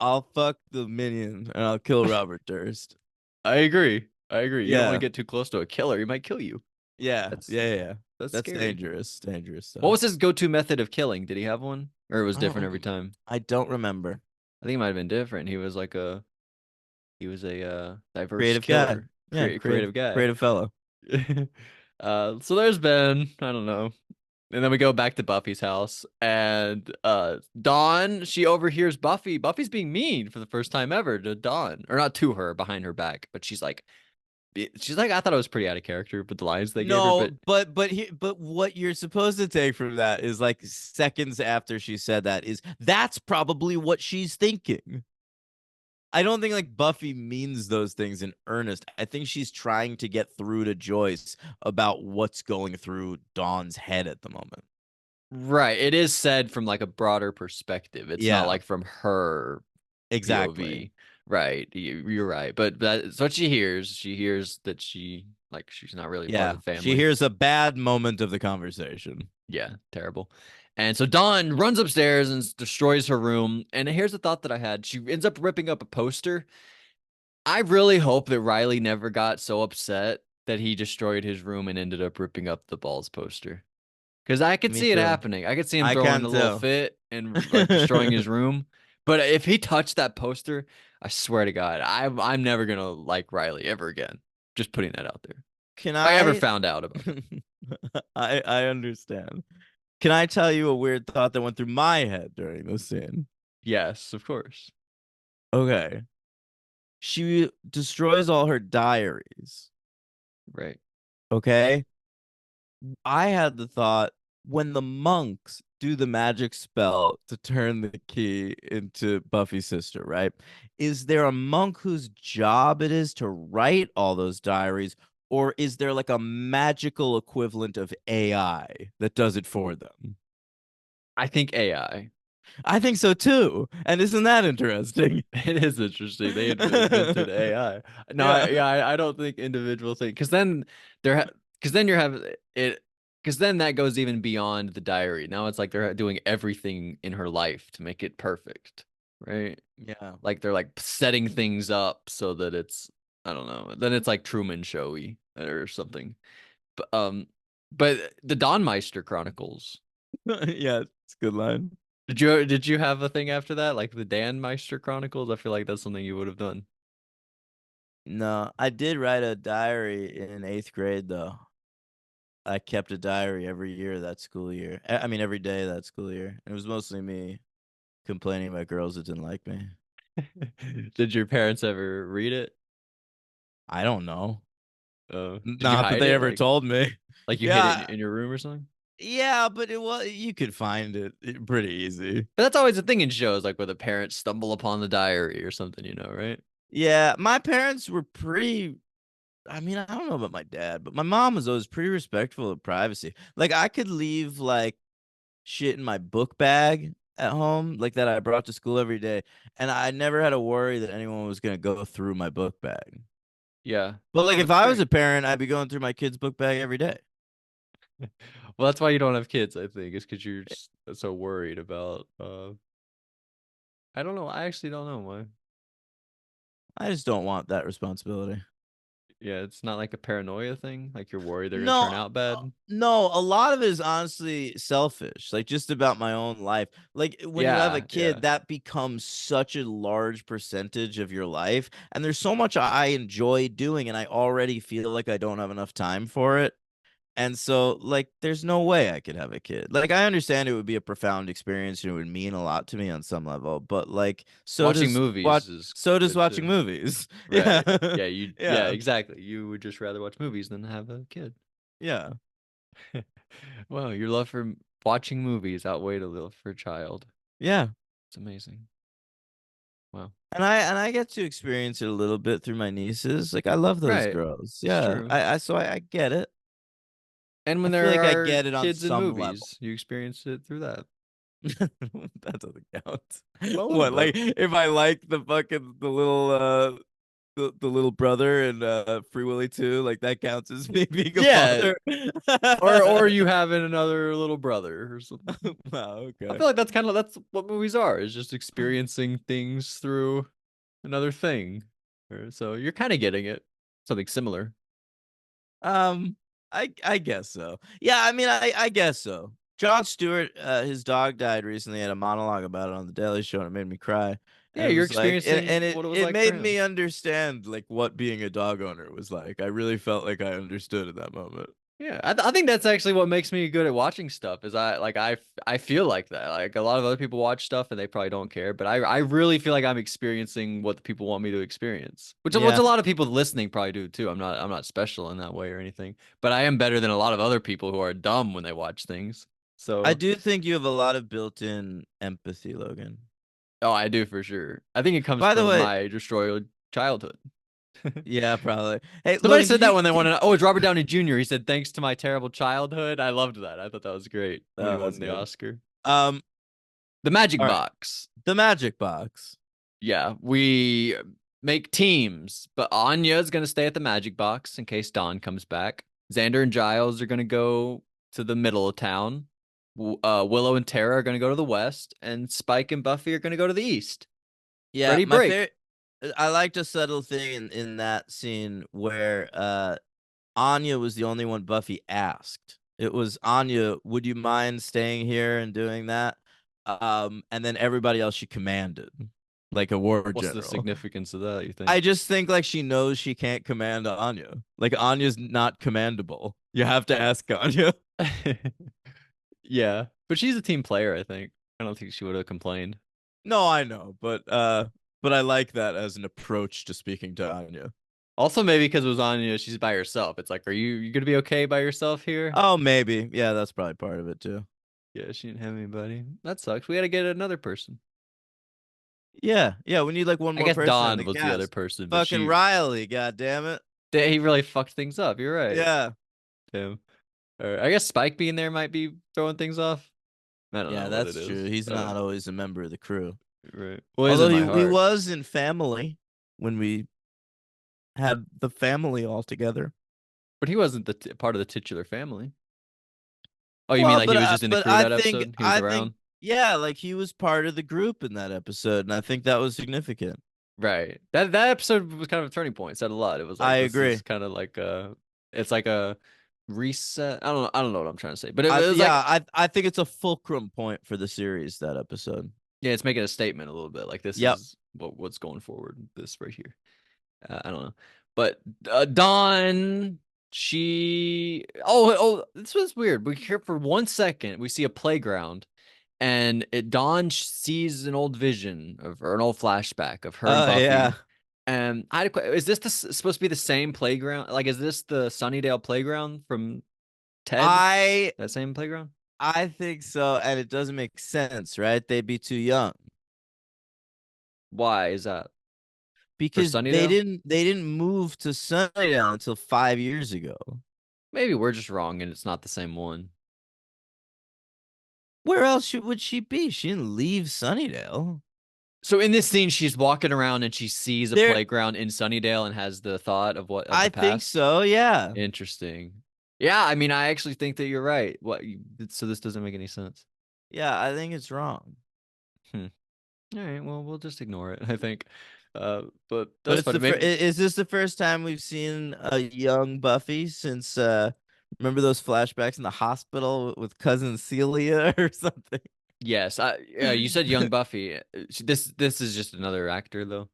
I'll fuck the minion and I'll kill Robert Durst. I agree. I agree. You don't want to Yeah, get too close to a killer. He might kill you. yeah, That's yeah, yeah. Yeah. that's That's scary. dangerous What stuff. was his go-to method of killing? Did he have one? Or it was different Oh, every time? I don't remember. I think it might have been different. He was a diverse Creative guy. killer. Yeah, Creative guy. creative fellow. So there's Ben. I don't know. And then we go back to Buffy's house, and Dawn, she overhears Buffy. Buffy's being mean for the first time ever to Dawn, or not to her, behind her back. But she's like, She's like, I thought it was pretty out of character, but the lines they gave her, No, but but what you're supposed to take from that is like seconds after she said that is that's probably what she's thinking. I don't think like Buffy means those things in earnest. I think she's trying to get through to Joyce about what's going through Dawn's head at the moment. right, it is said from like a broader perspective. It's not Yeah, like from her exactly. POV. Right, you're right. But that's what she hears. She hears that she's not really part of Yeah, the she family. hears a bad moment of the conversation. Yeah, terrible. And so Dawn runs upstairs and destroys her room. And here's the thought that I had. She ends up ripping up a poster. I really hope that Riley never got so upset that he destroyed his room and ended up ripping up the balls poster. Because I could Me see it too. happening. I could see him I throwing can a little too. fit and like destroying his room. But if he touched that poster, I swear to God, I'm never gonna like Riley ever again. Just putting that out there. Can If I ever I? found out about it. I understand. Can I tell you a weird thought that went through my head during this scene? Yes, of course. Okay. She destroys all her diaries. Right. Okay. I had the thought when the monks do the magic spell to turn the key into Buffy's sister, right? Is there a monk whose job it is to write all those diaries, or is there like a magical equivalent of AI that does it for them? I think AI. I think so too. And isn't that interesting? It is interesting. They invented AI. No, Yeah. yeah, I don't think individual thing because then because then you're having it because then that goes even beyond the diary. Now it's like they're doing everything in her life to make it perfect, right? Yeah. Like they're like setting things up so that it's I don't know. Then it's like Truman Showy or something. But but the Dawnmeister Chronicles. Yeah, it's a good line. Did you have a thing after that like the Dan Meister Chronicles? I feel like that's something you would have done. No, I did write a diary in eighth grade though. I kept a diary every year that school year. I mean, every day that school year. It was mostly me complaining about girls that didn't like me. Did your parents ever read it? I don't know. Did you Not that hide they it? ever told me. Like you hid it Yeah, in your room or something? yeah, but it was you could find it pretty easy. But that's always a thing in shows, like where the parents stumble upon the diary or something, right? Yeah, my parents were pretty. I mean, I don't know about my dad, but my mom was always pretty respectful of privacy. Like, I could leave like shit in my book bag at home, like that I brought to school every day, and I never had to worry that anyone was gonna go through my book bag. Yeah, But like, if that's I was great. a parent, I'd be going through my kid's book bag every day. Well, that's why you don't have kids, I think, is because you're just so worried about. I don't know. I actually don't know why. I just don't want that responsibility. Yeah, it's not like a paranoia thing. Like you're worried they're gonna turn No, out bad. no, a lot of it is honestly selfish, like just about my own life. Like when you have a Yeah, yeah. kid, that becomes such a large percentage of your life, and there's so much I enjoy doing, and I already feel like I don't have enough time for it. And so, like, there's no way I could have a kid. Like, I understand it would be a profound experience and it would mean a lot to me on some level, but like, Watching movies is so does good watching too. movies. Right. Yeah. Yeah, yeah, Yeah. exactly. You would just rather watch movies than have a kid. Yeah. Well, your love for watching movies outweighed a love for a child. Yeah. It's amazing. Wow. And I get to experience it a little bit through my nieces. Like, I love those Right. girls. It's Yeah. true. I get it. And I when feel there like I are get it on kids in some level. movies, you experience it through that. That doesn't count. Well, a little What, bit. like if I like the little the little brother and Free Willy too, like that counts as me being a Yeah. father. Or you having another little brother or something. Wow, I okay. feel like that's what movies are, is just experiencing things through another thing. So you're kind of getting it. Something similar. Um, I guess so. Yeah, I mean, I guess so. Jon Stewart, his dog died recently. Had a monologue about it on the Daily Show, and it made me cry. Yeah, And it you're was like, experiencing and what it was it like for made him. me understand like what being a dog owner was like. I really felt like I understood at that moment. Yeah, I think that's actually what makes me good at watching stuff. Is I feel like that. Like a lot of other people watch stuff and they probably don't care, but I really feel like I'm experiencing what the people want me to experience. Which Yeah, a lot of people listening probably do too. I'm not special in that way or anything, but I am better than a lot of other people who are dumb when they watch things. I So, do think you have a lot of built-in empathy, Logan. oh, I do for sure. I think it comes By the from way, my destroyed childhood. yeah, probably. Hey, Somebody Logan, said that when they wanted to, oh, it's Robert Downey Jr. He said, thanks to my terrible childhood. I loved that. I thought that was great when he Oh, won that's the good. Oscar. Um, The Magic all right, Box. the magic box. Yeah, we make teams, but Anya is going to stay at the Magic Box in case Dawn comes back. Xander and Giles are going to go to the middle of town. Willow and Tara are going to go to the west, and Spike and Buffy are going to go to the east. Yeah, Ready, my break. favorite. I liked a subtle thing in that scene where Anya was the only one Buffy asked. It was Anya, would you mind staying here and doing that? And then everybody else she commanded, like a war What's the general. significance of that, you think? I just think like she knows she can't command Anya. Like Anya's not commandable. You have to ask Anya. Yeah, but she's a team player, I think. I don't think she would have complained. No, I know, but I like that as an approach to speaking to Anya. Also, maybe because it was Anya, she's by herself. It's like, are you gonna be okay by yourself here? Oh, maybe. Yeah, that's probably part of it too. Yeah, she didn't have anybody. That sucks. We got to get another person. Yeah, yeah, we need like one I more guess person in the Dawn was the other cast. person, but Fucking Riley, god damn it. he really fucked things up. You're right. Yeah. Damn. Or I guess Spike being there might be throwing things off. I don't Yeah, know what it that's true. is. He's I don't not always a member of the crew. right. Well, he's Although in my he heart. was in Family when we had the family all together. But he wasn't the part of the titular family. Oh, you mean Well, like he was just in the but crew that episode? He was I think around. yeah, like he was part of the group in that episode, and I think that was significant. Right. That episode was kind of a turning point. It said a lot. It was I like this is agree. kind of like it's like a reset. I don't know what I'm trying to say. But it was Yeah, like I think it's a fulcrum point for the series that episode. yeah, it's making a statement a little bit. Like this Yep. is what's going forward. This right here. I don't know. But Dawn, she this was weird. We here for 1 second. We see a playground, and Dawn sees an old vision of or an old flashback of her and Oh yeah. Buffy. And I had is this supposed to be the same playground? Like, is this the Sunnydale playground from Ted? I That same playground? I think so, and it doesn't make sense, right? They'd be too young Why is that for because Sunnydale? they didn't move to Sunnydale until 5 years ago. Maybe we're just wrong and it's not the same one. Where else would she be? She didn't leave Sunnydale. So in this scene, she's walking around and she sees a There, playground in Sunnydale and has the thought of what of I the think past. so. Yeah, Interesting. Yeah, I mean, I actually think that you're right. So this doesn't make any sense. yeah, I think it's wrong. Hmm. All right, well, we'll just ignore it, I think. But But that's it's funny. Maybe is this the first time we've seen a young Buffy since remember those flashbacks in the hospital with cousin Celia or something? yes. You said young Buffy. This is just another actor though.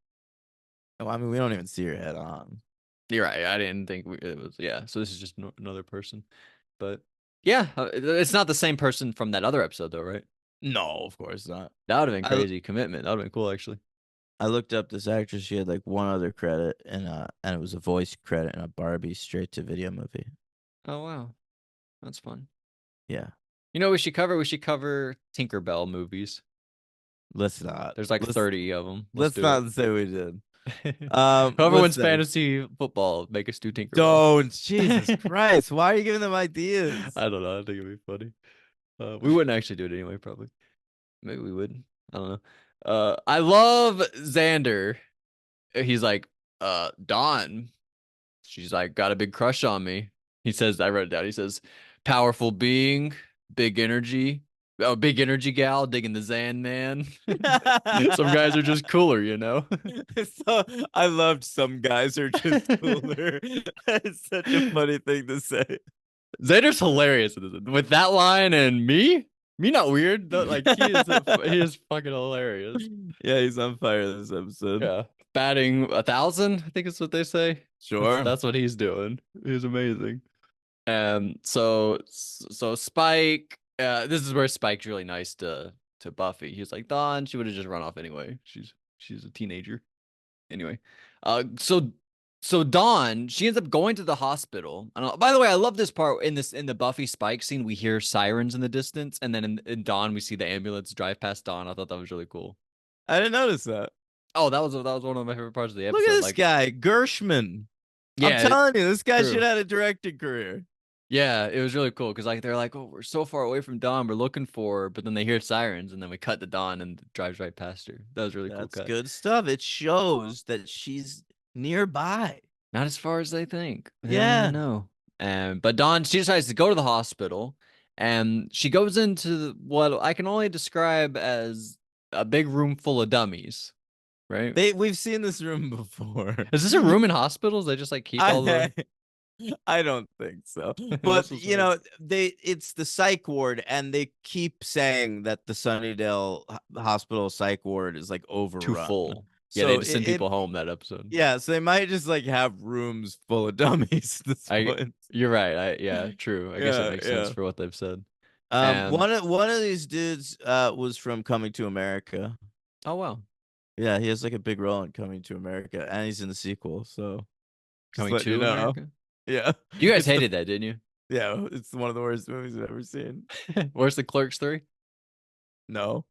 Oh, I mean, we don't even see her head on. You're right. I didn't think it was. Yeah. So this is just another person. But yeah, it's not the same person from that other episode though, right? No, of course not. That would have been I crazy. Commitment. That would have been cool actually. I looked up this actress. She had like one other credit, and it was a voice credit in a Barbie straight to video movie. Oh wow, that's fun. Yeah, You know, what we should cover. We should cover Tinkerbell movies. let's not. There's like 30 of them. Let's Let's do it. not say we did. Whoever What's wins that? fantasy football, make us do Tinkerbell. Don't, Jesus Christ! Why are you giving them ideas? I don't know. I think it'd be funny. We wouldn't actually do it anyway, probably. Maybe we would. I don't know. I love Xander. He's like, Dawn. She's like, got a big crush on me. He says, I wrote it down. He says, powerful being, big energy. Oh, big energy gal, digging the Zan man. Some guys are just cooler, you know? So I loved some guys are just cooler. It's such a funny thing to say. Xander's hilarious with that line and me not weird. Like he is fucking hilarious. Yeah, he's on fire this episode. Yeah, batting 1,000, I think is what they say. Sure. That's what he's doing. He's amazing. So Spike, this is where Spike's really nice to Buffy. He's like, Dawn, she would have just run off anyway. She's a teenager. Anyway, so Dawn, she ends up going to the hospital. And by the way, I love this part in the Buffy Spike scene. We hear sirens in the distance, and then in Dawn, we see the ambulance drive past Dawn. I thought that was really cool. I didn't notice that. Oh, that was one of my favorite parts of the Look at episode. this Like, guy, Gershman. I'm yeah, telling you, this guy should true. have had a directing career. Yeah, it was really cool because like they're like, oh, we're so far away from Dawn, we're looking for her, but then they hear sirens, and then we cut to Dawn and it drives right past her. That was a really cool That's cut. good stuff. It shows that she's nearby. Not as far as they think. They don't even Yeah. know. But Dawn, she decides to go to the hospital, and she goes into what I can only describe as a big room full of dummies. Right? We've seen this room before. Is this a room in hospitals? They just like keep all the. I I don't think so. That's But what's you weird. know, it's the psych ward and they keep saying that the Sunnydale Hospital psych ward is like Too overrun. full. Yeah, they So had to send people home that episode. yeah, so they might just like have rooms full of dummies at this I, point. you're right. Yeah, true. I guess that Yeah, makes sense yeah. for what they've said. One of these dudes was from Coming to America. Oh wow, Yeah, he has like a big role in Coming to America, and he's in the sequel. So just coming let you to know. America. Yeah, You guys it's the hated that, didn't yeah, it's one of the worst movies I've ever seen. you? Where's the Clerks 3? No.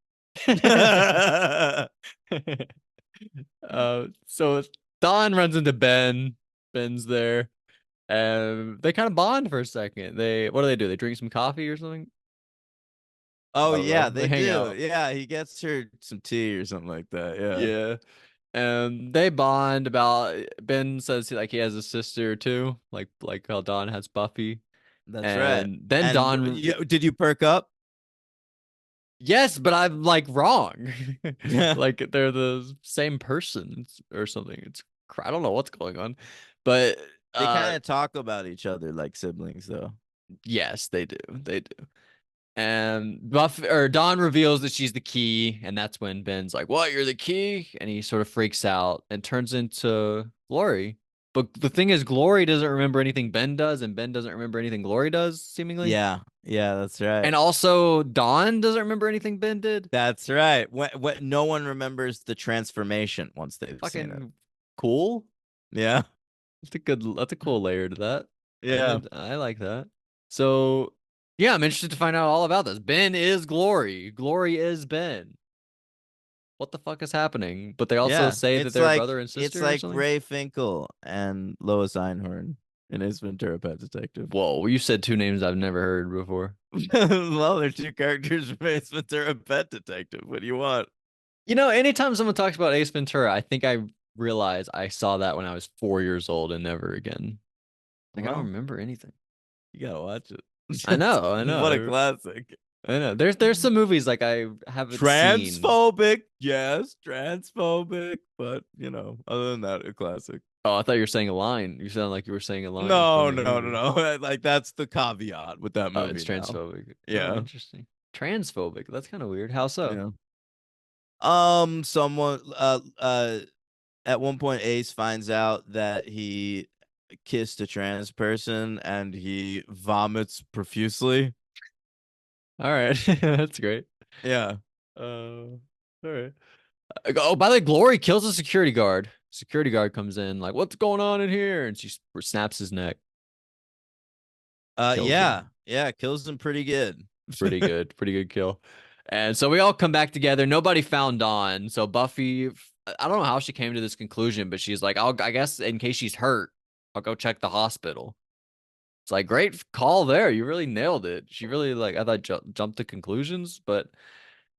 So Don runs into Ben. Ben's there. They kind of bond for a second. What do? They drink some coffee or something? Oh I don't yeah, know. They they hang do. out. Yeah, he gets her some tea or something like that. Yeah, Yeah. They bond about Ben says he has a sister too, like how Don has Buffy. that's right. And then And Don did you perk up? yes, but I'm like wrong. Yeah, Like they're the same person or something. I don't know what's going on. But they kind of talk about each other like siblings, though. yes, they do. They do. And Dawn reveals that she's the key, and that's when Ben's like, "What? You're the key?" And he sort of freaks out and turns into Glory. But the thing is, Glory doesn't remember anything Ben does, and Ben doesn't remember anything Glory does, seemingly. Yeah, yeah, that's right. And also, Dawn doesn't remember anything Ben did. That's right. When no one remembers the transformation once they've seen it. Fucking cool. Yeah, That's a cool layer to that. yeah. I like that. So yeah, I'm interested to find out all about this. Ben is Glory. Glory is Ben. What the fuck is happening? But they also Yeah, say that they're brother and it's sister or like something. Ray Finkel and Lois Einhorn in Ace Ventura: Pet Detective. Whoa, you said two names I've never heard before. Well, they're two characters from Ace Ventura: Pet Detective. What do you want? You know, anytime someone talks about Ace Ventura, I think I realize I saw that when I was 4 years old and never again. Like I don't Well, remember anything. you gotta watch it. I What a know. classic. I know. There's some movies like I haven't seen. Transphobic, yes, transphobic, but other than that, a classic. Oh, I thought you were saying a line. You sound like you were saying a line No, from a no, no, movie. no. Like that's the caveat with that Oh, it's movie now. transphobic. Oh, Yeah, interesting. Transphobic. That's kind of weird. How so? yeah. Someone at one point Ace finds out that he kissed a trans person and he vomits profusely. All right. That's great. Yeah. All right. Oh, by the way, Glory kills a security guard. Security guard comes in, like, what's going on in here? And she snaps his neck, kills Yeah. him. Yeah, kills him pretty good. Pretty good. Pretty good kill. And so we all come back together. Nobody found Dawn. So Buffy, I don't know how she came to this conclusion, but she's like, I guess in case she's hurt, I'll go check the hospital. It's like, great call there. You really nailed it. She really, like, I thought jumped to conclusions, but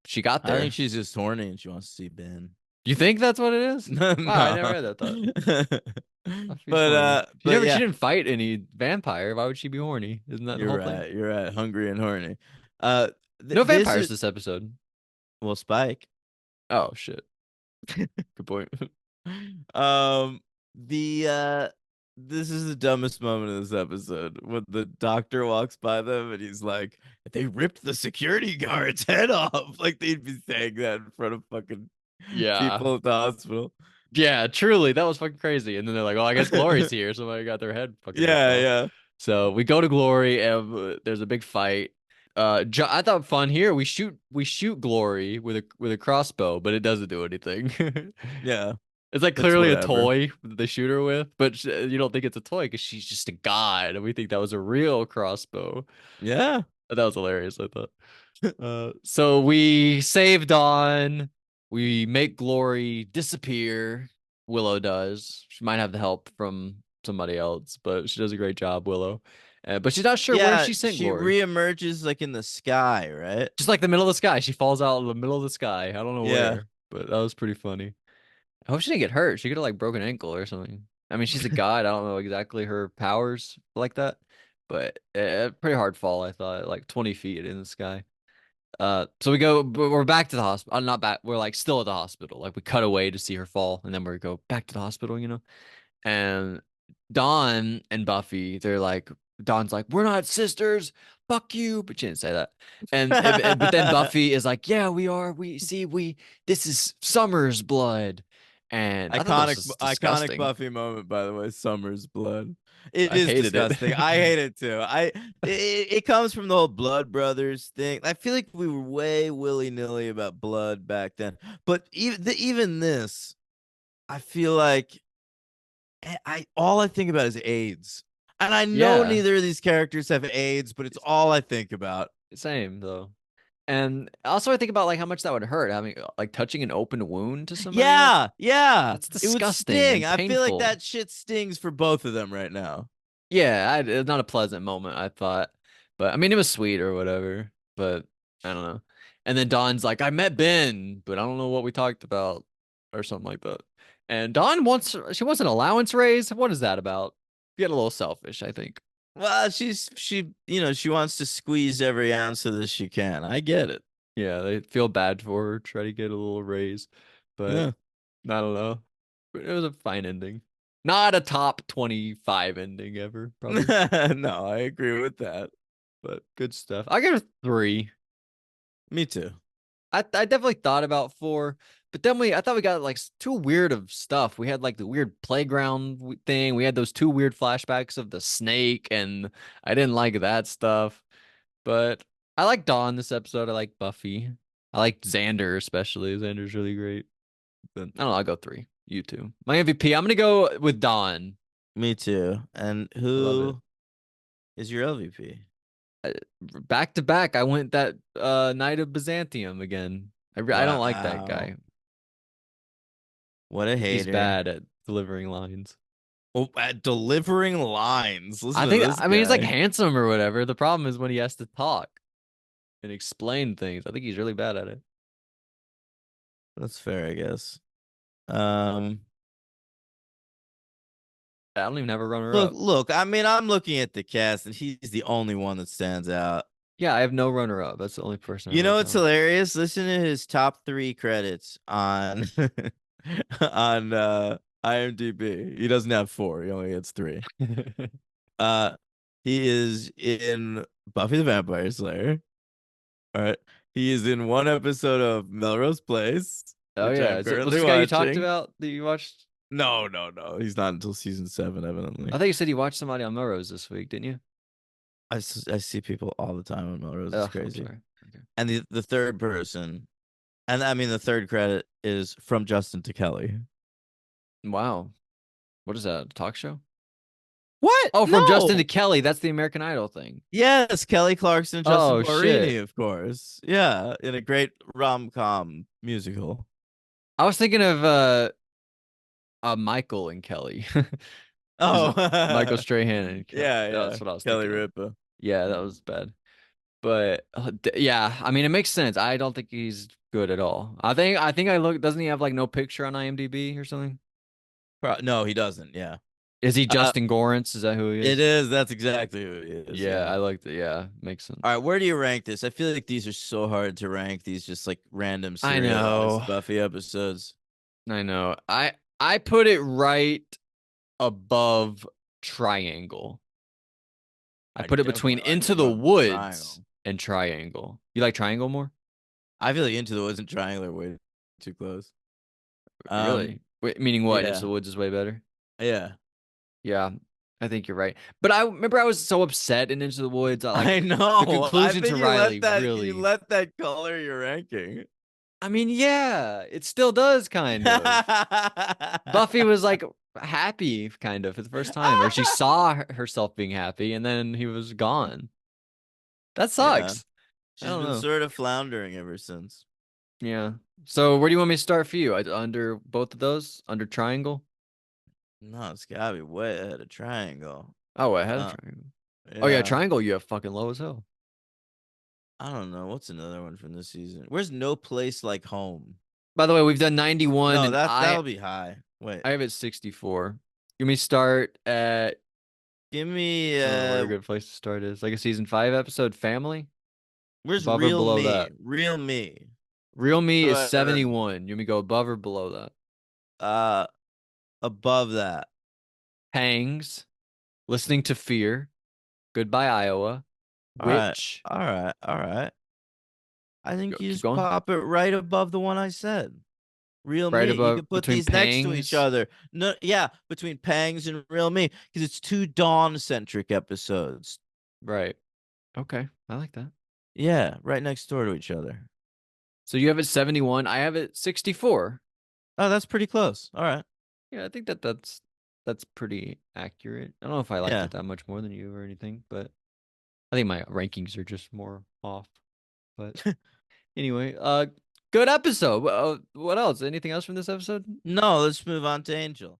she got I think there. she's just horny and she wants to see Ben. You think that's what it is? No. Wow, I never had that thought. Buffy's But horny. but She yeah, didn't fight any vampire. Why would she be horny? Isn't that the you're whole thing? right. You're right. Hungry and horny. Uh No this vampires is this episode. well, Spike. Oh shit. Good point. Um, the this is the dumbest moment of this episode when the doctor walks by them and he's like, "They ripped the security guard's head off." Like they'd be saying that in front of fucking Yeah. people at the hospital. Yeah, truly. That was fucking crazy. And then they're like, oh, I guess Glory's here. Somebody got their head fucking ripped Yeah, off. yeah. So we go to Glory and there's a big fight. I thought fun here. We shoot Glory with a crossbow, but it doesn't do anything. Yeah, It's like it's clearly a whatever. toy that they shoot her with, but you don't think it's a toy because she's just a god, and we think that was a real crossbow. Yeah. That was hilarious, I thought. So we save Dawn. We make Glory disappear. Willow does. She might have the help from somebody else, but she does a great job, Willow. But she's not sure where Yeah, she sent she Glory. reemerges like in the sky, right? Just like the middle of the sky. She falls out in the middle of the sky. I don't know Yeah. where, but that was pretty funny. I hope she didn't get hurt. She could have like broken ankle or something. I mean, she's a god. I don't know exactly her powers like that, but pretty hard fall. I thought like 20 feet in the sky. So we're back to the hospital. Not back. We're like still at the hospital. Like we cut away to see her fall, and then we go back to the hospital. And Dawn and Buffy, they're like, Dawn's like, we're not sisters. Fuck you, but she didn't say that. But then Buffy is like, yeah, we are. This is Summer's blood, and I thought that was just Iconic disgusting. Buffy moment, by the way. Summer's blood. It I is hated it. disgusting. I hate it too. It comes from the whole Blood Brothers thing. I feel like we were way willy nilly about blood back then. But even this, I feel like I all I think about is AIDS. And I know Yeah, neither of these characters have AIDS, but it's all I think about. same though. And also, I think about like how much that would hurt having like touching an open wound to somebody else. Yeah, yeah. That's It would disgusting sting. and I feel like painful. that shit stings for both of them right now. Yeah, it's not a pleasant moment, I thought. But I mean, it was sweet or whatever. But I don't know. And then Dawn's like, I met Ben, but I don't know what we talked about or something like that. And Dawn wants an allowance raise. What is that about? Get a little selfish, I think. Well, she wants to squeeze every ounce of this she can. I get it. Yeah, they feel bad for her, try to get a little raise. But Yeah. I don't know. But it was a fine ending. Not a top 25 ending ever, probably. No, I agree with that. But good stuff. I give it a 3. Me too. I definitely thought about 4, but then I thought we got like too weird of stuff. We had like the weird playground thing. We had those 2 weird flashbacks of the snake, and I didn't like that stuff. But I like Dawn this episode. I like Buffy. I like Xander especially. Xander's really great. But I don't know. I'll go 3. You too. My MVP. I'm gonna go with Dawn. Me too. And I love it. who is your LVP? Uh, Back to back, I went that Knight of Byzantium again. I don't like that Wow. guy. What a He's hater. bad at delivering lines. Oh, at delivering lines. Listen I to think this I mean he's like guy. handsome or whatever. The problem is when he has to talk and explain things. I think he's really bad at it. That's fair, I guess. Um, I don't even have a runner look, up. look. I mean, I'm looking at the cast, and he's the only one that stands out. Yeah, I have no runner up. That's the only person I You know wrote what's down. hilarious? Listen to his top three credits on on IMDb. He doesn't have four. He only has three. Uh, he is in Buffy the Vampire Slayer. All right. He is in one episode of Melrose Place, Oh which yeah, I'm is it currently this guy you talked watching. about that you watched? No, no, no. He's not until season 7, evidently. I thought you said you watched somebody on Melrose this week, didn't you? I see people all the time on Melrose. It's I'm crazy. sorry. Okay. And the third person, and I mean the third credit is from Justin to Kelly. Wow. What is that? A talk show? What? Oh, from Justin to No. Kelly. That's the American Idol thing. Yes, Kelly Clarkson, Justin Oh Guarini, shit. of course. Yeah, in a great rom-com musical. I was thinking of Michael and Kelly. Is Oh, it Michael Strahan and Kelly? yeah, yeah. That's what I was Kelly thinking of. Ripa. Yeah, that Mhm. was bad. But yeah, I mean it makes sense. I don't think he's good at all. I think I look doesn't he have like no picture on IMDb or something? No, he doesn't. Yeah. Is he Uh, Justin Gorance? Is that who he it is? is. That's exactly who he is. Yeah, Yeah. I like that. Yeah, makes All sense. right, where do you rank this? I feel like these are so hard to rank. These just like random I know. serialized Buffy episodes. I know. I put it right above Triangle. I I put it definitely between like Into the above Woods Triangle. and Triangle. You like Triangle more? I feel like Into the Woods and Triangle are way too close. Um, Really? Wait, meaning what? Into yeah, the Woods is way better. yeah. Yeah. I think you're right. But I remember I was so upset in Into the Woods. Like I the know. I conclusion to think Riley you really. let that color your ranking. I mean, yeah, it still does kind of. Buffy was like happy kind of for the first time, or she saw herself being happy, and then he was gone. That Yeah. sucks. I She's don't been know. sort of floundering ever since. Yeah. So where do you want me to start for you? Under both of those? Under triangle? No, it's gotta be way ahead of triangle. Oh, I had a Uh, triangle. Oh yeah, yeah. triangle. You have fucking low as hell. I don't know. What's another one from this season? Where's No Place Like Home? By the way, we've done 91, No, and that'll be high. Wait. I have it 64. You me start at Give me I don't know where a good place to start is. Like a season 5 episode, Family, where's above or Real below Me? that. Real Me. Real Me So is 71. You me go above or below that. uh above that. Pangs, Listening to Fear, Goodbye Iowa, All right. Witch. All right. All right. I think you Keep just going. pop it right above the one I said. Real Right Me. You above could put between these next to each Pangs. other. No, yeah, between Pangs and Real Me, because it's two Dawn centric episodes. Right. Okay. I like that. Yeah, right next door to each other. So you have it 71. I have it 64. Oh, that's pretty close. All right. Yeah, I think that's pretty accurate. I don't know if I liked Yeah. it that much more than you or anything, but I think my rankings are just more off. But anyway, good episode. What else? Anything else from this episode? No, let's move on to Angel.